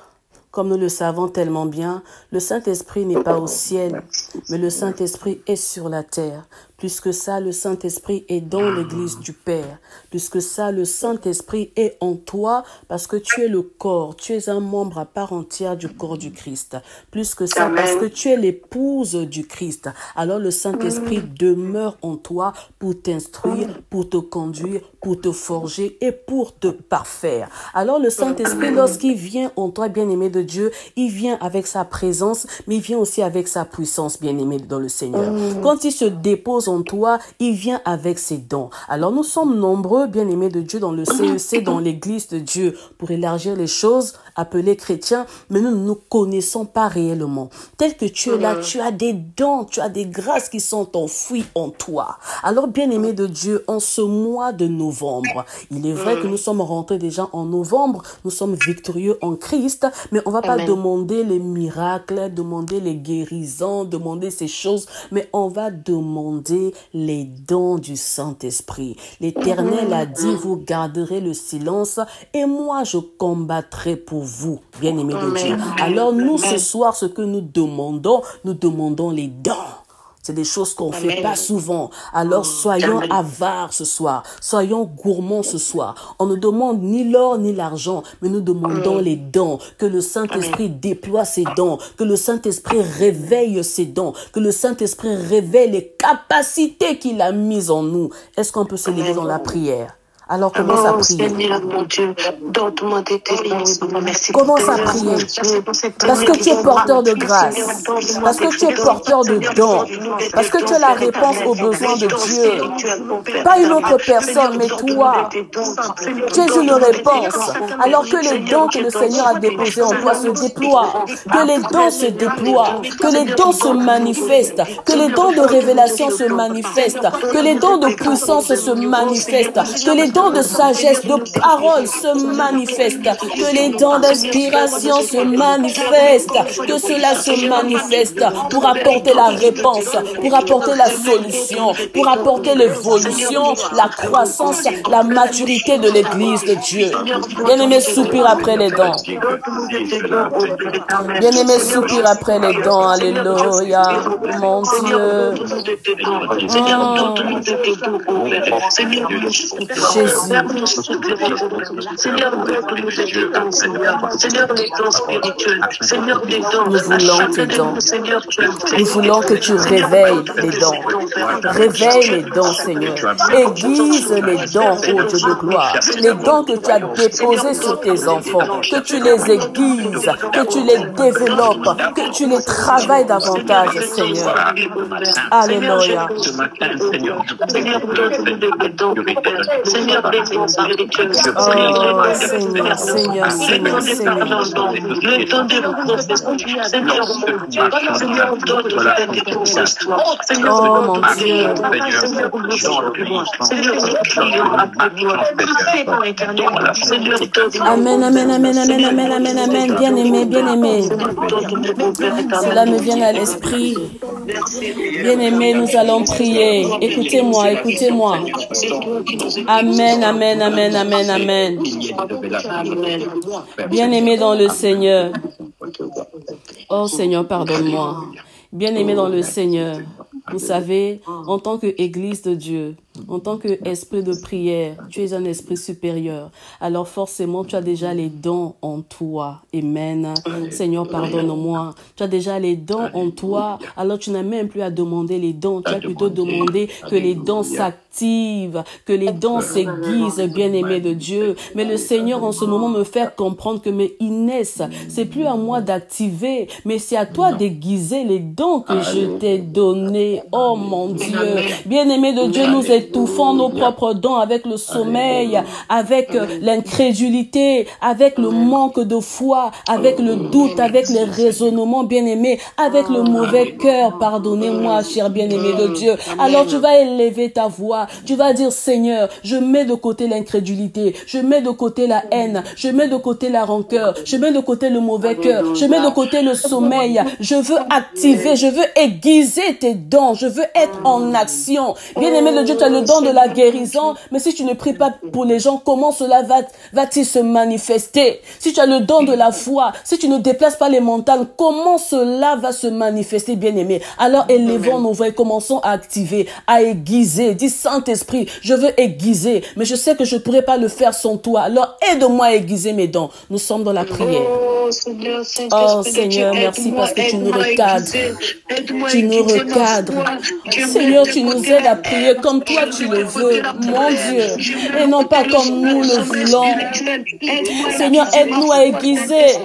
comme nous le savons tellement bien, le Saint-Esprit n'est pas au ciel, mais le Saint-Esprit est sur la terre. Plus que ça, le Saint-Esprit est dans l'église du Père. Plus que ça, le Saint-Esprit est en toi parce que tu es le corps. Tu es un membre à part entière du corps du Christ. Plus que ça, parce que tu es l'épouse du Christ. Alors le Saint-Esprit demeure en toi pour t'instruire, pour te conduire, pour te forger et pour te parfaire. Alors le Saint-Esprit, lorsqu'il vient en toi, bien-aimé de Dieu, il vient avec sa présence, mais il vient aussi avec sa puissance, bien-aimé dans le Seigneur. Quand il se dépose en toi, il vient avec ses dons. Alors nous sommes nombreux, bien-aimés de Dieu, dans le CEC, dans l'église de Dieu, pour élargir les choses, appelés chrétiens, mais nous ne nous connaissons pas réellement. Tel que tu es là, tu as des dons, tu as des grâces qui sont enfouies en toi. Alors, bien-aimés de Dieu, en ce mois de novembre, il est vrai que nous sommes rentrés déjà en novembre, nous sommes victorieux en Christ, mais on ne va pas demander les miracles, demander les guérisons, demander ces choses, mais on va demander les dons du Saint-Esprit. L'Éternel a dit, vous garderez le silence et moi je combattrai pour vous, bien-aimés de Dieu. Alors nous, ce soir, ce que nous demandons les dons. C'est des choses qu'on ne fait pas souvent. Alors soyons avares ce soir. Soyons gourmands ce soir. On ne demande ni l'or ni l'argent, mais nous demandons les dons. Que le Saint-Esprit déploie ses dons. Que le Saint-Esprit réveille ses dons. Que le Saint-Esprit réveille les capacités qu'il a mises en nous. Est-ce qu'on peut se lever dans la prière? Alors commence à prier. Commence à prier. Parce que tu es porteur de grâce. Parce que tu es porteur de dons. Parce que tu as la réponse aux besoins de Dieu. Pas une autre personne, mais toi. Tu es une réponse. Alors que les dons que le Seigneur a déposés en toi se déploient. Que les dons se déploient. Que les dons se manifestent. Que les dons de révélation se manifestent. Que les dons de puissance se manifestent. Que les dons de sagesse, de parole se manifestent, que les dons d'inspiration se manifestent, que cela se manifeste pour apporter la réponse, pour apporter la solution, pour apporter l'évolution, la croissance, la maturité de l'église de Dieu. Bien-aimé, soupire après les dons. Bien-aimé, soupire après les dons. Alléluia, mon Dieu. Jésus.
Seigneur, les dons spirituels. Seigneur, les dons.
Nous voulons tes dons. Nous voulons que tu réveilles les dons. Réveille les dons, Seigneur. Aiguise les dons, ô Dieu de gloire. Les dons que tu as déposés sur tes enfants. Que tu les aiguises, que tu les développes, que tu les travailles davantage, Seigneur. Alléluia.
Seigneur, donne-nous des dons. Seigneur, des dons spirituels.
Seigneur, Seigneur, Seigneur, Seigneur.
Le temps de Seigneur, Seigneur, donne des dons.
Oh mon Dieu. Amen, amen, amen, amen, amen, amen, amen. Bien aimé, bien aimé. Cela me vient à l'esprit. Bien-aimés, nous allons prier. Écoutez-moi, écoutez-moi. Amen, amen, amen, amen, amen. Bien-aimés dans le Seigneur. Oh Seigneur, pardonne-moi. Bien-aimés dans le Seigneur. Vous savez, en tant qu'Église de Dieu, en tant qu'esprit de prière, tu es un esprit supérieur. Alors forcément, tu as déjà les dons en toi. Amen. Seigneur, pardonne-moi. Tu as déjà les dons en toi. Alors tu n'as même plus à demander les dons. Tu as plutôt demandé que les dons s'activent, que les dons s'aiguisent, bien-aimé de Dieu. Mais le Seigneur, en ce moment, me fait comprendre que mes Inès, c'est plus à moi d'activer, mais c'est à toi d'aiguiser les dons que je t'ai donnés. Oh mon Dieu. Bien-aimé de Dieu, nous étouffons nos propres dons avec le sommeil, avec l'incrédulité, avec le manque de foi, avec le doute, avec les raisonnements, bien-aimés, avec le mauvais cœur. Pardonnez-moi, cher bien-aimé de Dieu. Alors tu vas élever ta voix. Tu vas dire, Seigneur, je mets de côté l'incrédulité, je mets de côté la haine, je mets de côté la rancœur, je mets de côté le mauvais cœur, je mets de côté le sommeil. Je veux activer, je veux aiguiser tes dons, je veux être en action. Bien-aimé de Dieu, tu as le don de la guérison, mais si tu ne pries pas pour les gens, comment cela va-t-il se manifester? Si tu as le don de la foi, si tu ne déplaces pas les montagnes, comment cela va se manifester, bien-aimé? Alors élevons nos voix et commençons à activer, à aiguiser. Dis, Saint-Esprit, je veux aiguiser, mais je sais que je ne pourrai pas le faire sans toi. Alors aide-moi à aiguiser mes dons. Nous sommes dans la prière. Oh Seigneur, merci parce que tu nous recadres. Tu nous recadres. Seigneur, tu nous aides à prier comme toi tu le veux, mon Dieu, et non pas comme nous le voulons. Seigneur, aide-nous à aiguiser.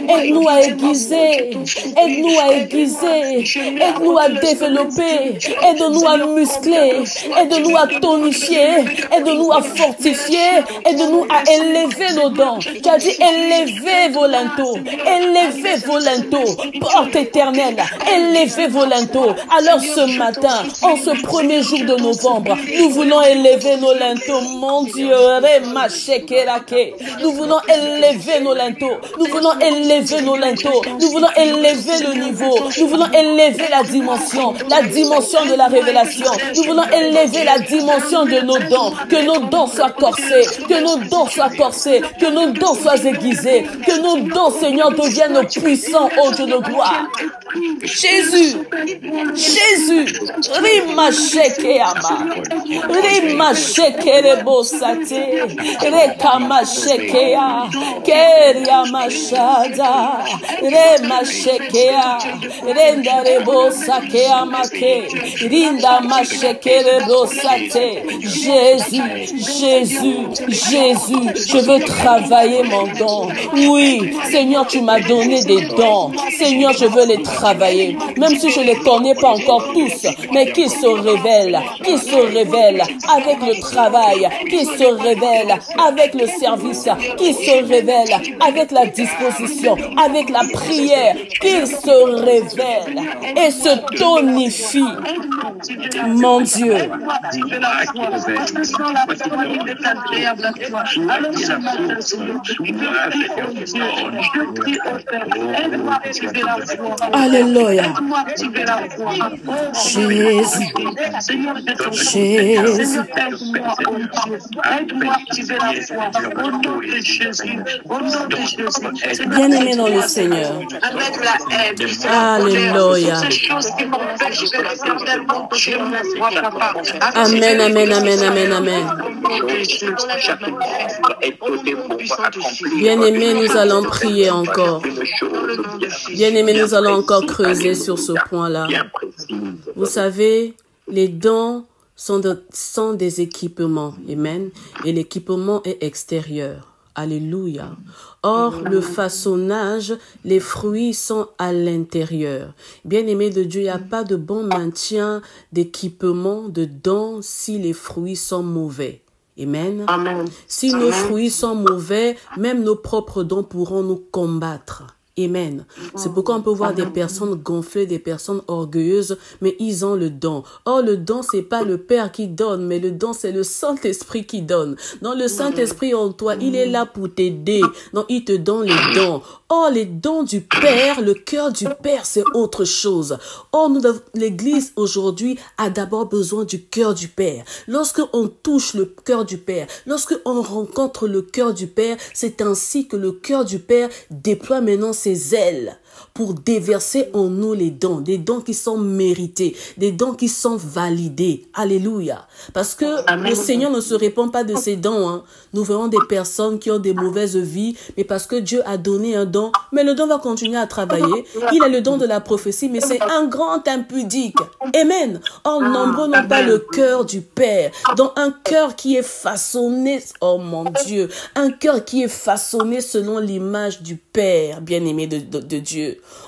Aide-nous à aiguiser. Aide-nous à aiguiser. Aide-nous à développer. Aide-nous à muscler. Aide-nous à tonifier. Aide-nous à fortifier. Aide-nous à élever nos dons. Tu as dit élevez vos linteaux. Élevez vos linteaux. Porte éternelle. Élevez vos linteaux. Alors ce matin, en ce premier jour de novembre, nous voulons élever nos linteaux. Mon Dieu, nous voulons élever nos linteaux. Nous voulons élever nos linteaux. Nous voulons élever le niveau. Nous voulons élever la dimension de la révélation. Nous voulons élever la dimension de nos dons. Que nos dons soient corsés. Que nos dons soient corsés. Que nos dons soient aiguisés. Que nos dons, Seigneur, deviennent puissants au Dieu de gloire. Jésus, Jésus, Rimashekeyama, Rimashekerebosate, Rekamashekea, Keriamashada, Remashekea, Rendarebosakeyamake, Rindamashekerebosate. Jésus, Jésus, Jésus, je veux travailler mon don. Oui, Seigneur, tu m'as donné des dons. Seigneur, je veux les travailler, même si je ne les connais pas encore tous, mais qui se révèlent avec le travail, qui se révèlent avec le service, qui se révèlent avec la disposition, avec la prière, qui se révèlent et se tonifient. Mon Dieu. Alléluia. Jésus. Jésus. Bien-aimé dans le Seigneur. Alléluia. Amen, amen, amen, amen, amen. Bien-aimé, nous allons prier encore. Bien-aimé, nous allons encore creuser sur ce point-là. Vous savez, les dons sont des équipements. Amen. Et l'équipement est extérieur. Alléluia. Or, le façonnage, les fruits sont à l'intérieur. Bien-aimé de Dieu, il n'y a pas de bon maintien d'équipement, de dons, si les fruits sont mauvais. Amen. Amen. Si nos fruits sont mauvais, même nos propres dons pourront nous combattre. Amen. C'est pourquoi on peut voir des personnes gonflées, des personnes orgueilleuses, mais ils ont le don. Or, le don, c'est pas le Père qui donne, mais le don, c'est le Saint-Esprit qui donne. Donc, le Saint-Esprit en toi, il est là pour t'aider. Donc, il te donne les dons. Or, les dons du Père, le cœur du Père, c'est autre chose. Or, l'Église aujourd'hui a d'abord besoin du cœur du Père. Lorsque on touche le cœur du Père, lorsque on rencontre le cœur du Père, c'est ainsi que le cœur du Père déploie maintenant ses ailes pour déverser en nous les dons, des dons qui sont mérités, des dons qui sont validés. Alléluia. Parce que le Seigneur ne se répand pas de ses dons. Hein. Nous verrons des personnes qui ont des mauvaises vies, mais parce que Dieu a donné un don, mais le don va continuer à travailler. Il a le don de la prophétie, mais c'est un grand impudique. Amen. Or, nombreux n'ont pas le cœur du Père, donc un cœur qui est façonné, oh mon Dieu, un cœur qui est façonné selon l'image du Père, bien-aimé de Dieu.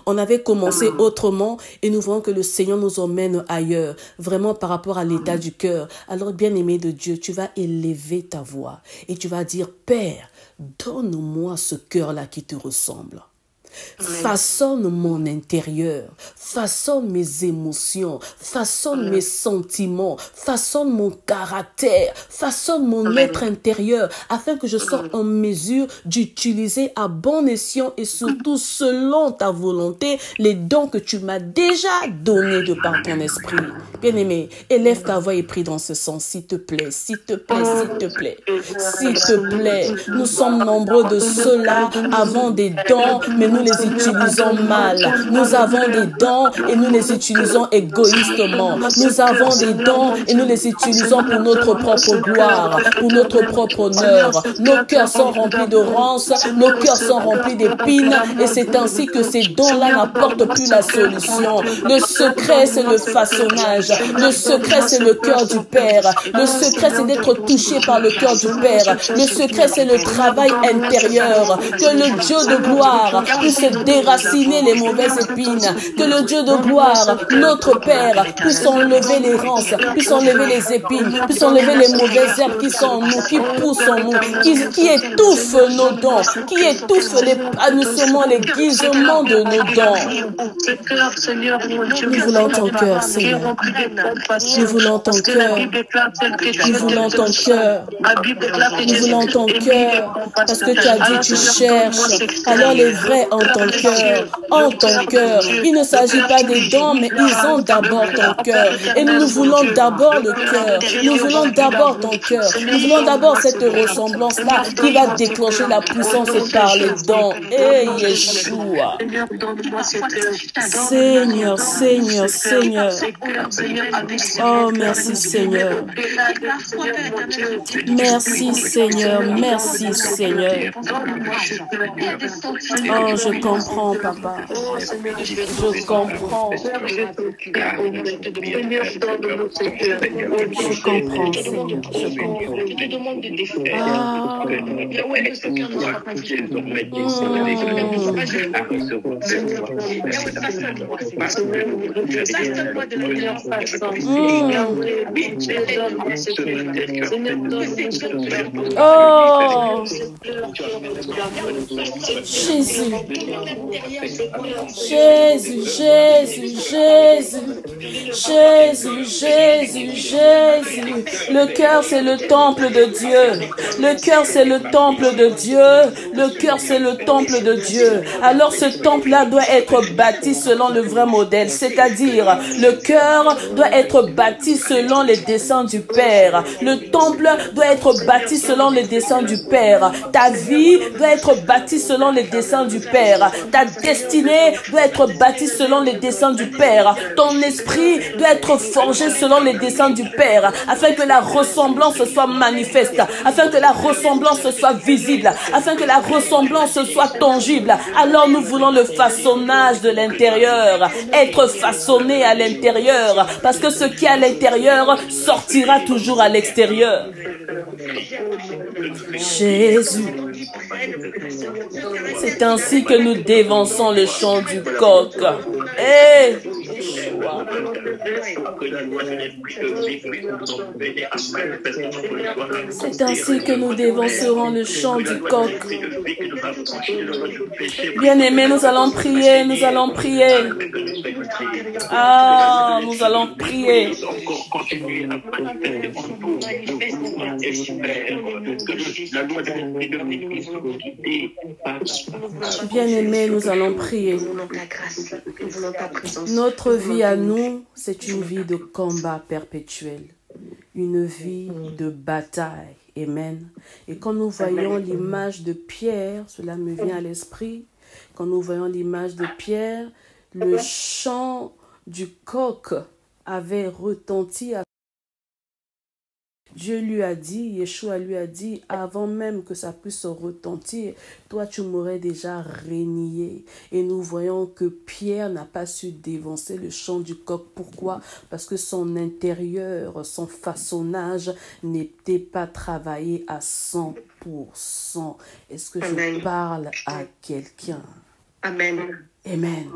On avait commencé autrement et nous voyons que le Seigneur nous emmène ailleurs, vraiment par rapport à l'état du cœur. Alors, bien-aimé de Dieu, tu vas élever ta voix et tu vas dire, Père, donne-moi ce cœur-là qui te ressemble. Façonne mon intérieur, façonne mes émotions, façonne mes sentiments, façonne mon caractère, façonne mon être intérieur, afin que je sois en mesure d'utiliser à bon escient et surtout selon ta volonté les dons que tu m'as déjà donnés de par ton esprit. Bien-aimé, élève ta voix et prie dans ce sens, s'il te plaît, s'il te plaît, s'il te plaît, s'il te plaît. Nous sommes nombreux de ceux-là avons des dons, mais nous les utilisons mal. Nous avons des dons et nous les utilisons égoïstement. Nous avons des dons et nous les utilisons pour notre propre gloire, pour notre propre honneur. Nos cœurs sont remplis de ronces, nos cœurs sont remplis d'épines et c'est ainsi que ces dons-là n'apportent plus la solution. Le secret, c'est le façonnage. Le secret, c'est le cœur du Père. Le secret, c'est d'être touché par le cœur du Père. Le secret, c'est le travail intérieur. Que le Dieu de gloire puisse déraciner les mauvaises épines. Que le Dieu de gloire, notre Père, puisse enlever les ronces, puisse enlever les épines, puisse enlever les mauvaises herbes qui sont en nous, qui poussent en nous, qui étouffent nos dons, qui étouffent l'épanouissement, l'aiguisement de nos dons. Nous voulons ton cœur, Seigneur. Nous voulons ton cœur. Nous voulons ton cœur. Nous voulons ton cœur. Parce que tu as dit, tu cherches. Alors les vrais en ton cœur. En ton cœur. Il ne s'agit pas des dons, mais ils ont d'abord ton cœur. Et nous voulons d'abord le cœur. Nous voulons d'abord ton cœur. Nous voulons d'abord cette ressemblance-là qui va déclencher la puissance par les dons. Et Yeshua. Seigneur, Seigneur, Seigneur. Oh, merci Seigneur. Merci Seigneur. Merci Seigneur. Oh, je comprends, papa. Je comprends. Je comprends, Seigneur. Je comprends. Ah. Oh, Jésus, Jésus, Jésus, Jésus, Jésus, Jésus, Jésus. Le cœur, c'est le temple de Dieu. Le cœur, c'est le temple de Dieu. Le cœur, c'est le temple de Dieu. Alors, ce temple-là doit être bâti selon le vrai modèle, c'est-à-dire le cœur doit être bâti selon les desseins du Père. Le temple doit être bâti selon les desseins du Père. Ta vie doit être bâtie selon les desseins du Père. Ta destinée doit être bâtie selon les desseins du Père. Ton esprit doit être forgé selon les desseins du Père, afin que la ressemblance soit manifeste, afin que la ressemblance soit visible, afin que la ressemblance soit tangible. Alors nous voulons le façonnage de l'intérieur, être façonné à l'intérieur, parce que ce qui est à l'intérieur sortira toujours à l'extérieur. Jésus, c'est ainsi que nous dévançons le chant du coq. Yeshua.
que la loi de l'esprit de vie puisse nous emmener à manifestation de toi.
C'est ainsi que nous dévancerons le chant du coq. Bien-aimés, nous allons prier, nous allons prier. Ah, nous allons prier. Bien-aimés, nous allons prier. Notre vie à nous, c'est une vie de combat perpétuel, une vie de bataille. Amen. Et quand nous voyons l'image de Pierre, cela me vient à l'esprit, quand nous voyons l'image de Pierre, le chant du coq avait retenti. Dieu lui a dit, Yeshua lui a dit, avant même que ça puisse retentir, toi tu m'aurais déjà renié. Et nous voyons que Pierre n'a pas su dévancer le chant du coq. Pourquoi? Parce que son intérieur, son façonnage n'était pas travaillé à 100%. Est-ce que je parle à quelqu'un?
Amen.
Amen.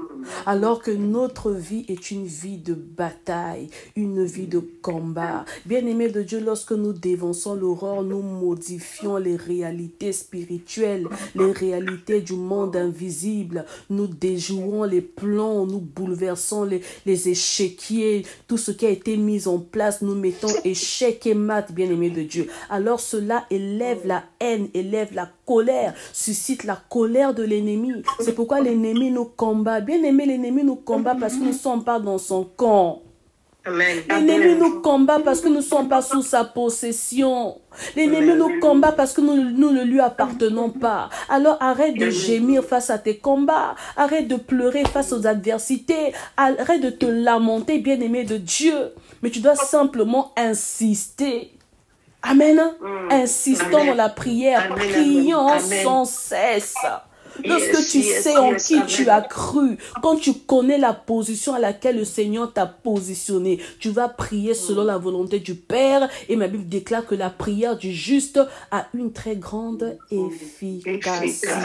Alors que notre vie est une vie de bataille, une vie de combat. Bien-aimés de Dieu, lorsque nous dévançons l'aurore, nous modifions les réalités spirituelles, les réalités du monde invisible. Nous déjouons les plans, nous bouleversons les échiquiers, tout ce qui a été mis en place, nous mettons échec et mat, bien-aimés de Dieu. Alors cela élève la haine, élève la colère, suscite la colère de l'ennemi. C'est pourquoi l'ennemi nous combat. Bien aimé, l'ennemi nous combat parce que nous ne sommes pas dans son camp. L'ennemi nous combat parce que nous ne sommes pas sous sa possession. L'ennemi nous combat parce que nous ne lui appartenons pas. Alors arrête de gémir face à tes combats. Arrête de pleurer face aux adversités. Arrête de te lamenter, bien-aimé de Dieu. Mais tu dois simplement insister. Amen. Insistons dans la prière, prions sans cesse. Lorsque tu sais en qui tu as cru, quand tu connais la position à laquelle le Seigneur t'a positionné, tu vas prier selon la volonté du Père. Et ma Bible déclare que la prière du juste a une très grande efficacité.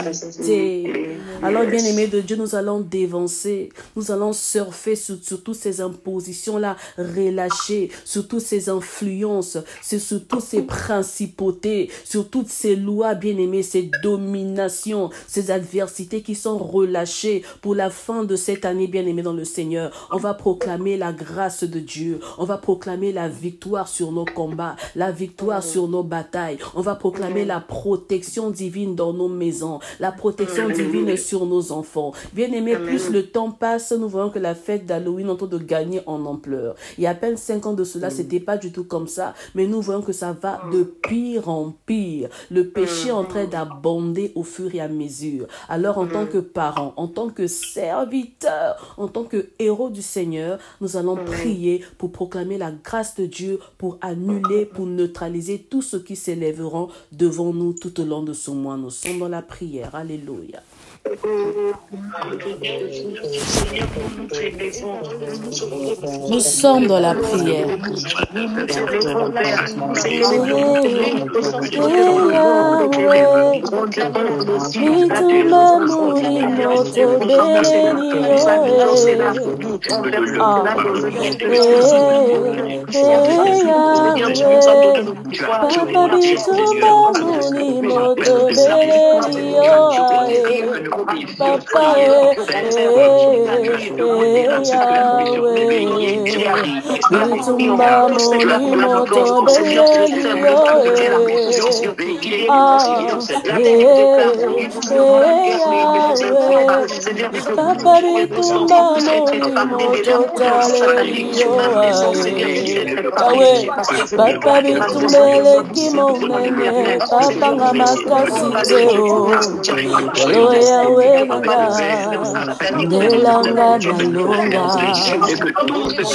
Alors, bien-aimés de Dieu, nous allons dévancer, nous allons surfer sur toutes ces impositions-là relâchées, sur toutes ces influences, sur toutes ces principautés, sur toutes ces lois, bien-aimés, ces dominations, ces adversités qui sont relâchées pour la fin de cette année, bien-aimée dans le Seigneur. On va proclamer la grâce de Dieu. On va proclamer la victoire sur nos combats, la victoire sur nos batailles. On va proclamer la protection divine dans nos maisons, la protection divine sur nos enfants. Bien-aimés, plus le temps passe, nous voyons que la fête d'Halloween est en train de gagner en ampleur. Il y a à peine 5 ans de cela, c'était pas du tout comme ça, mais nous voyons que ça va de pire en pire. Le péché est en train d'abonder au fur et à mesure. Alors, en tant que parents, en tant que serviteurs, en tant que héros du Seigneur, nous allons prier pour proclamer la grâce de Dieu, pour annuler, pour neutraliser tout ce qui s'élèveront devant nous tout au long de ce mois. Nous sommes dans la prière. Alléluia. Nous sommes dans la prière. Papa,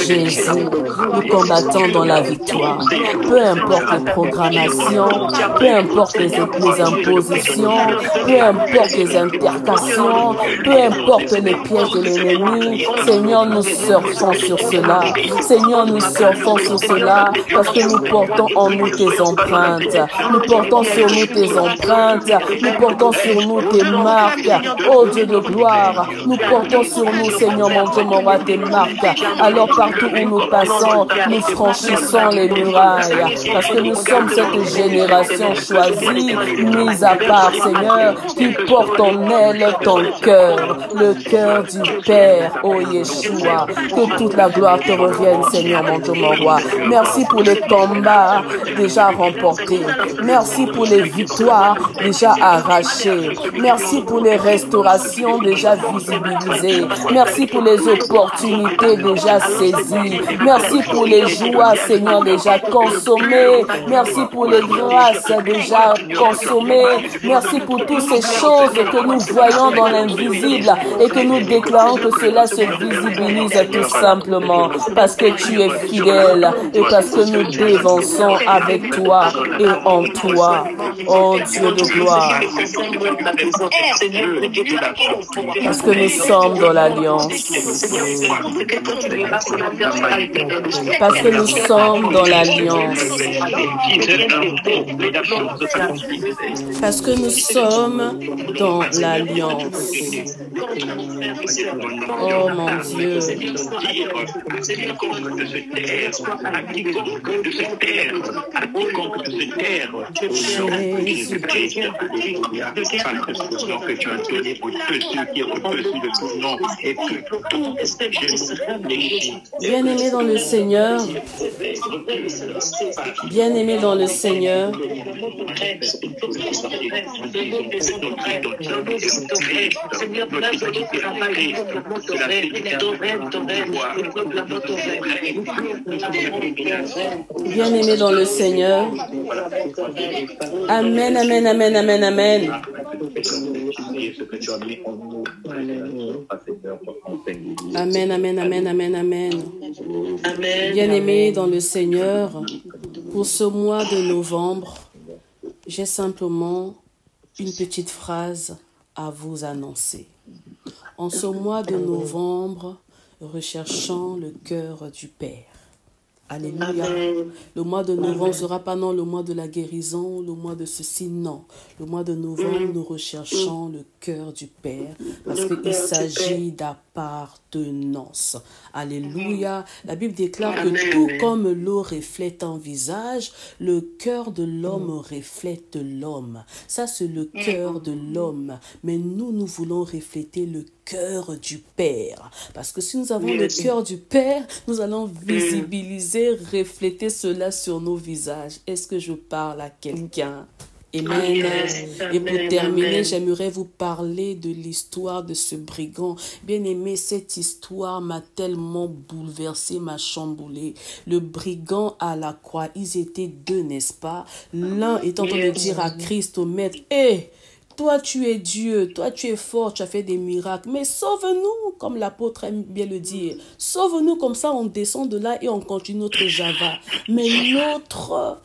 Jésus, nous combattons dans la victoire. Peu importe les programmations, peu importe les impositions, peu importe les intercations, peu importe les pièges de l'ennemi. Seigneur, nous surfons sur cela. Seigneur, nous surfons sur cela parce que nous portons en nous tes empreintes. Nous portons sur nous tes empreintes. Nous portons sur nous tes marques. Oh Dieu de gloire, nous portons sur nous, Seigneur mon Dieu, mon roi, tes marques. Alors partout où nous passons, nous franchissons les murailles parce que nous sommes cette génération choisie, mise à part, Seigneur, qui porte en elle ton cœur, le cœur du Père, oh Yeshua. Que toute la gloire te revienne, Seigneur mon Dieu, mon roi. Merci pour les combats déjà remportés. Merci pour les victoires déjà arrachées. Merci pour les restaurations déjà visibilisées. Merci pour les opportunités déjà saisies. Merci pour les joies, Seigneur, déjà consommées. Merci pour les grâces déjà consommées. Merci pour toutes ces choses que nous voyons dans l'invisible et que nous déclarons que cela se visibilise tout simplement parce que tu es fidèle et parce que nous dévançons avec toi et en toi, oh Dieu de gloire. Parce que nous sommes dans l'alliance. Parce que nous sommes dans l'alliance. Parce que nous sommes dans l'alliance. Oh mon Dieu. Bien-aimé dans le Seigneur, bien-aimé dans le Seigneur, bien-aimé dans le Seigneur, amen, amen, amen, amen, amen. Amen, amen, amen, amen, amen. Bien-aimé dans le Seigneur, pour ce mois de novembre, j'ai simplement une petite phrase à vous annoncer. En ce mois de novembre, recherchons le cœur du Père. Alléluia. Le mois de novembre ne sera pas non le mois de la guérison, le mois de ceci, non. Le mois de novembre, nous recherchons le cœur du Père parce qu'il s'agit d'appartenance. Alléluia. La Bible déclare que tout comme l'eau reflète un visage, le cœur de l'homme reflète l'homme. Ça, c'est le cœur de l'homme. Mais nous, nous voulons refléter le cœur du Père. Parce que si nous avons le cœur du Père, nous allons visibiliser, refléter cela sur nos visages. Est-ce que je parle à quelqu'un? Amen. Et pour terminer, j'aimerais vous parler de l'histoire de ce brigand. Bien aimé, cette histoire m'a tellement bouleversé, m'a chamboulé. Le brigand à la croix, ils étaient deux, n'est-ce pas? L'un est en train de dire à Christ, au maître, hé, toi tu es Dieu, toi tu es fort, tu as fait des miracles, mais sauve-nous, comme l'apôtre aime bien le dire. Sauve-nous, comme ça on descend de là et on continue notre Java. Mais l'autre,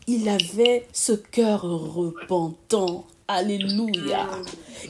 il avait ce cœur repentant. Alléluia.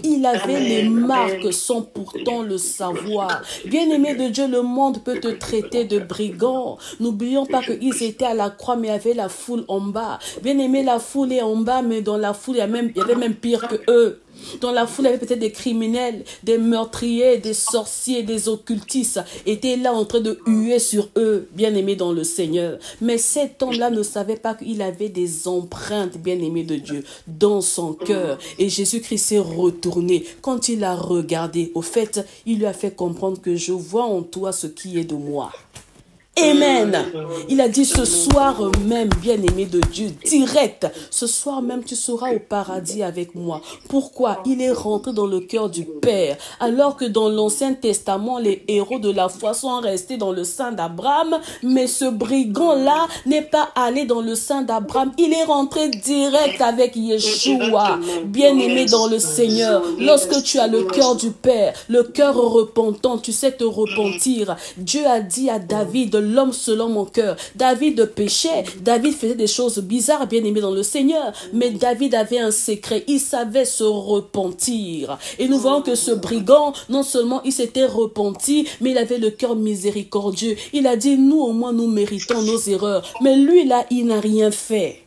Il avait les marques sans pourtant le savoir. Bien-aimé de Dieu, le monde peut te traiter de brigand. N'oublions pas qu'ils étaient à la croix, mais il y avait la foule en bas. Bien-aimé, la foule est en bas, mais dans la foule, il y avait même pire que eux. Dans la foule, il y avait peut-être des criminels, des meurtriers, des sorciers, des occultistes, étaient là en train de huer sur eux, bien-aimés dans le Seigneur. Mais cet homme-là ne savait pas qu'il avait des empreintes, bien-aimés de Dieu, dans son cœur. Et Jésus-Christ s'est retourné. Quand il a regardé, au fait, il lui a fait comprendre que je vois en toi ce qui est de moi. Amen. Il a dit ce soir même, bien-aimé de Dieu, direct, ce soir même tu seras au paradis avec moi. Pourquoi? Il est rentré dans le cœur du Père, alors que dans l'Ancien Testament, les héros de la foi sont restés dans le sein d'Abraham, mais ce brigand-là n'est pas allé dans le sein d'Abraham, il est rentré direct avec Yeshua. Bien-aimé dans le Seigneur, lorsque tu as le cœur du Père, le cœur repentant, tu sais te repentir. Dieu a dit à David, l'homme selon mon cœur. David péchait, David faisait des choses bizarres, bien aimé dans le Seigneur, mais David avait un secret, il savait se repentir. Et nous voyons que ce brigand, non seulement il s'était repenti, mais il avait le cœur miséricordieux. Il a dit, nous au moins nous méritons nos erreurs, mais lui là, il n'a rien fait.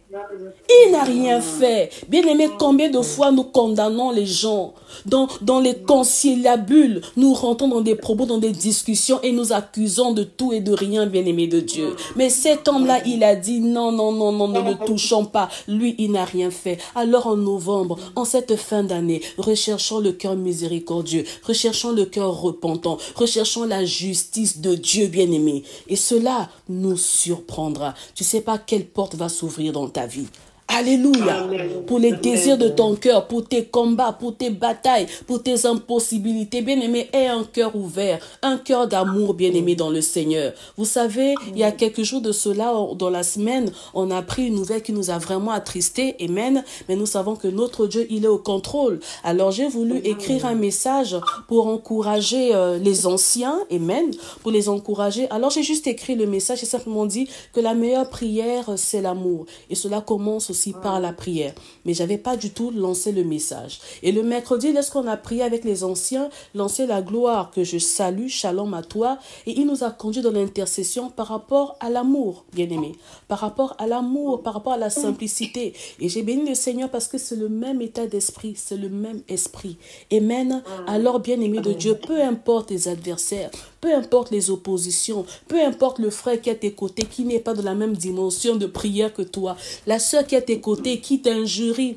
Il n'a rien fait. Bien-aimé, combien de fois nous condamnons les gens dans les conciliabules, nous rentrons dans des propos, dans des discussions et nous accusons de tout et de rien, bien-aimé de Dieu. Mais cet homme-là, il a dit non, non, non, non, ne le touchons pas. Lui, il n'a rien fait. Alors en novembre, en cette fin d'année, recherchons le cœur miséricordieux, recherchons le cœur repentant, recherchons la justice de Dieu, bien-aimé. Et cela nous surprendra. Tu ne sais pas quelle porte va s'ouvrir dans ta vie. Alléluia. Amen. Pour les désirs de ton cœur, pour tes combats, pour tes batailles, pour tes impossibilités, bien-aimé, aie un cœur ouvert, un cœur d'amour, bien-aimé dans le Seigneur. Vous savez, il y a quelques jours de cela, dans la semaine, on a appris une nouvelle qui nous a vraiment attristés, amen, mais nous savons que notre Dieu, il est au contrôle. Alors j'ai voulu écrire un message pour encourager les anciens, amen, pour les encourager. Alors j'ai juste écrit le message, j'ai simplement dit que la meilleure prière, c'est l'amour. Et cela commence aussi par la prière. Mais je n'avais pas du tout lancé le message. Et le mercredi, lorsqu'on a prié avec les anciens, lancé la gloire que je salue, shalom à toi, et il nous a conduit dans l'intercession par rapport à l'amour, bien-aimé, par rapport à l'amour, par rapport à la simplicité. Et j'ai béni le Seigneur parce que c'est le même état d'esprit, c'est le même esprit. Amen. Alors, bien-aimé de Dieu, peu importe les adversaires, peu importe les oppositions, peu importe le frère qui est à tes côtés, qui n'est pas de la même dimension de prière que toi, la sœur qui est à tes côtés, qui t'injurie,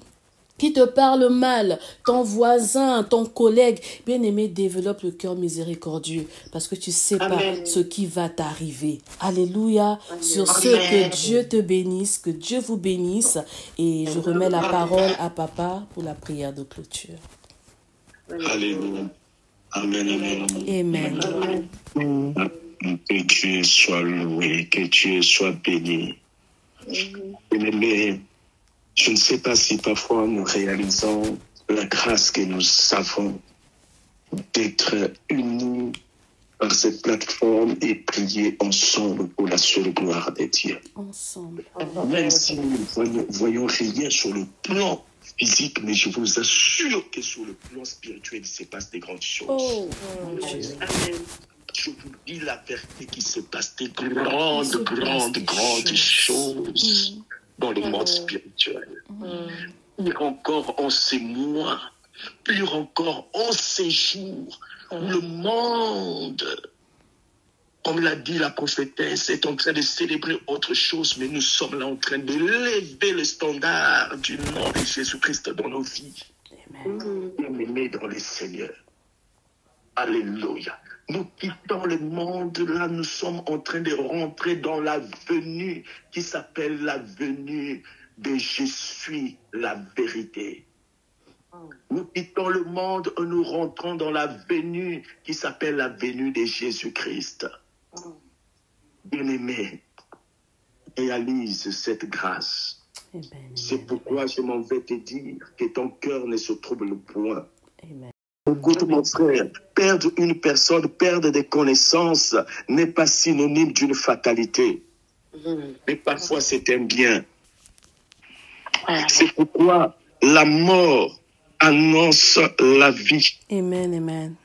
qui te parle mal, ton voisin, ton collègue, bien-aimé, développe le cœur miséricordieux parce que tu ne sais pas ce qui va t'arriver. Alléluia. Sur ce, que Dieu te bénisse, que Dieu vous bénisse. Et je remets la parole à papa pour la prière de clôture.
Alléluia. Amen, amen.
Amen.
Que Dieu soit loué, que Dieu soit béni. Mais je ne sais pas si parfois nous réalisons la grâce que nous avons d'être unis par cette plateforme et prier ensemble pour la seule gloire de Dieu.
Ensemble.
Même si nous ne voyons rien sur le plan physique, mais je vous assure que sur le plan spirituel, il se passe des grandes choses.
Oh,
Amen. Je vous dis la vérité qu'il se passe des grandes choses dans le monde spirituel. Pire encore en ces mois, pire encore en ces jours, le monde, comme l'a dit la prophétesse, est en train de célébrer autre chose, mais nous sommes là en train de lever le standard du nom de Jésus-Christ dans nos vies. Aimés dans le Seigneur. Alléluia. Nous quittons le monde, là nous sommes en train de rentrer dans la venue qui s'appelle la venue de Je suis la vérité. Nous quittons le monde et nous rentrons dans la venue qui s'appelle la venue de Jésus-Christ. Bien-aimé, réalise cette grâce. C'est pourquoi je m'en vais te dire que ton cœur ne se trouble point.
Amen.
Écoute mon frère, perdre une personne, perdre des connaissances n'est pas synonyme d'une fatalité. Mais parfois c'est un bien. C'est pourquoi la mort annonce la vie.
Amen, amen.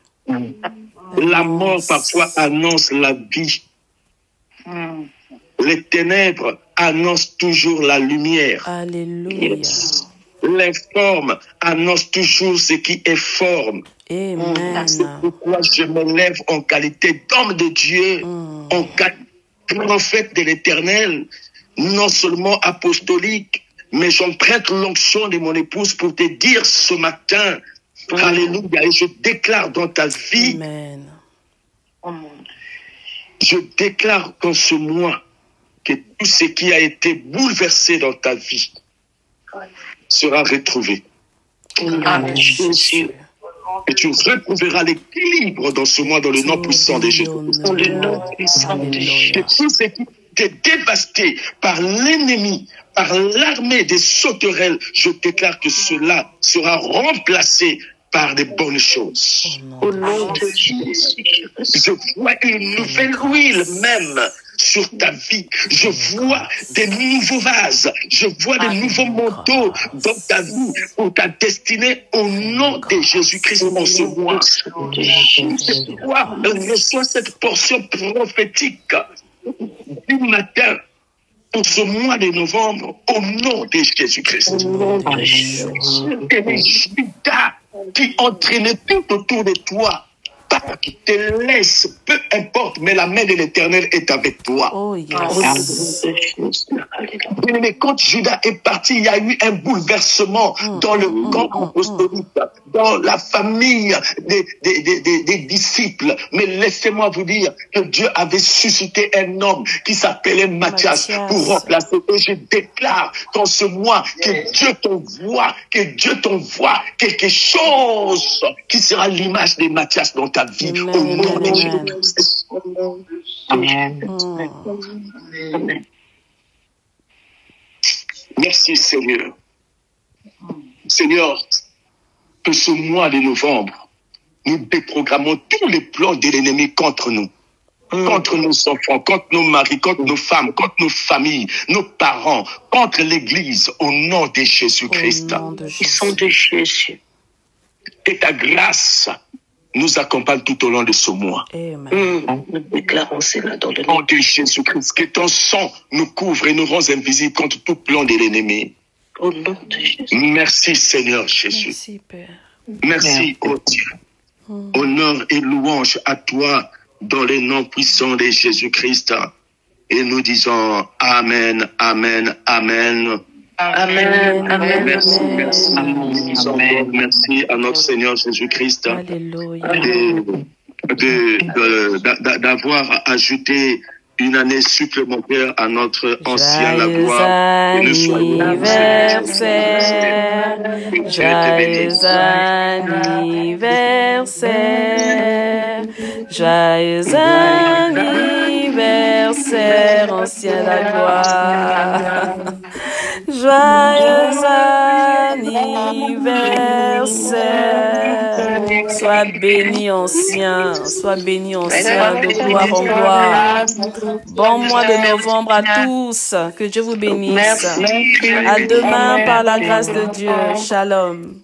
La mort parfois annonce la vie. Les ténèbres annoncent toujours la lumière.
Alléluia.
L'informe annonce toujours ce qui est forme.
Amen.
C'est pourquoi je me lève en qualité d'homme de Dieu, en qualité de prophète de l'Éternel, non seulement apostolique, mais j'emprunte l'onction de mon épouse pour te dire ce matin, alléluia, et je déclare dans ta vie,
Amen.
Je déclare qu'en ce mois, que tout ce qui a été bouleversé dans ta vie sera retrouvé.
Amen.
Et tu retrouveras l'équilibre dans ce mois dans le nom puissant de Jésus.
Dans le nom puissant de Jésus.
Que tout ce qui était dévasté par l'ennemi, par l'armée des sauterelles, je déclare que cela sera remplacé par de bonnes choses.
Au nom de Jésus.
Je vois une nouvelle huile même sur ta vie. Je vois des nouveaux vases. Je vois des nouveaux manteaux dans ta vie, pour ta destinée, au nom de Jésus-Christ en ce mois. Reçois cette portion prophétique du matin pour ce mois de novembre, au nom de Jésus-Christ. Et les Judas qui entraînaient tout autour de toi, pas qui te laissent, peu importe, mais la main de l'Éternel est avec toi.
Oh, yes.
Mais quand Judas est parti, il y a eu un bouleversement dans le camp apostolique, dans la famille des disciples. Mais laissez-moi vous dire que Dieu avait suscité un homme qui s'appelait Matthias pour remplacer. Et je déclare dans ce mois que Dieu t'envoie quelque chose qui sera l'image de Matthias dans ta vie. Au nom de Jésus. Amen. Merci Seigneur. Seigneur, que ce mois de novembre, nous déprogrammons tous les plans de l'ennemi contre nous. Contre nos enfants, contre nos maris, contre nos femmes, contre nos familles, nos parents, contre l'Église, au nom de Jésus-Christ.
Ils sont de Jésus.
Et ta grâce nous accompagne tout au long de ce mois.
Nous déclarons cela dans le
nom de Jésus-Christ. Que ton sang nous couvre et nous rend invisibles contre tout plan de l'ennemi.
Au nom de Jésus.
Merci Seigneur Jésus.
Merci Père.
Merci ô Dieu. Honneur et louange à toi dans les noms puissants de Jésus-Christ. Et nous disons Amen, Amen, Amen.
Amen. Amen.
Merci, merci. Amen. Merci à notre Seigneur Jésus-Christ d'avoir ajouté une année supplémentaire à notre ancien laboratoire.
Joyeux anniversaire, joyeux anniversaire, joyeux anniversaire, ancien laboratoire. Joyeux anniversaire. Sois béni ancien, de gloire en gloire. Bon mois de novembre à tous, que Dieu vous bénisse. À demain par la grâce de Dieu. Shalom.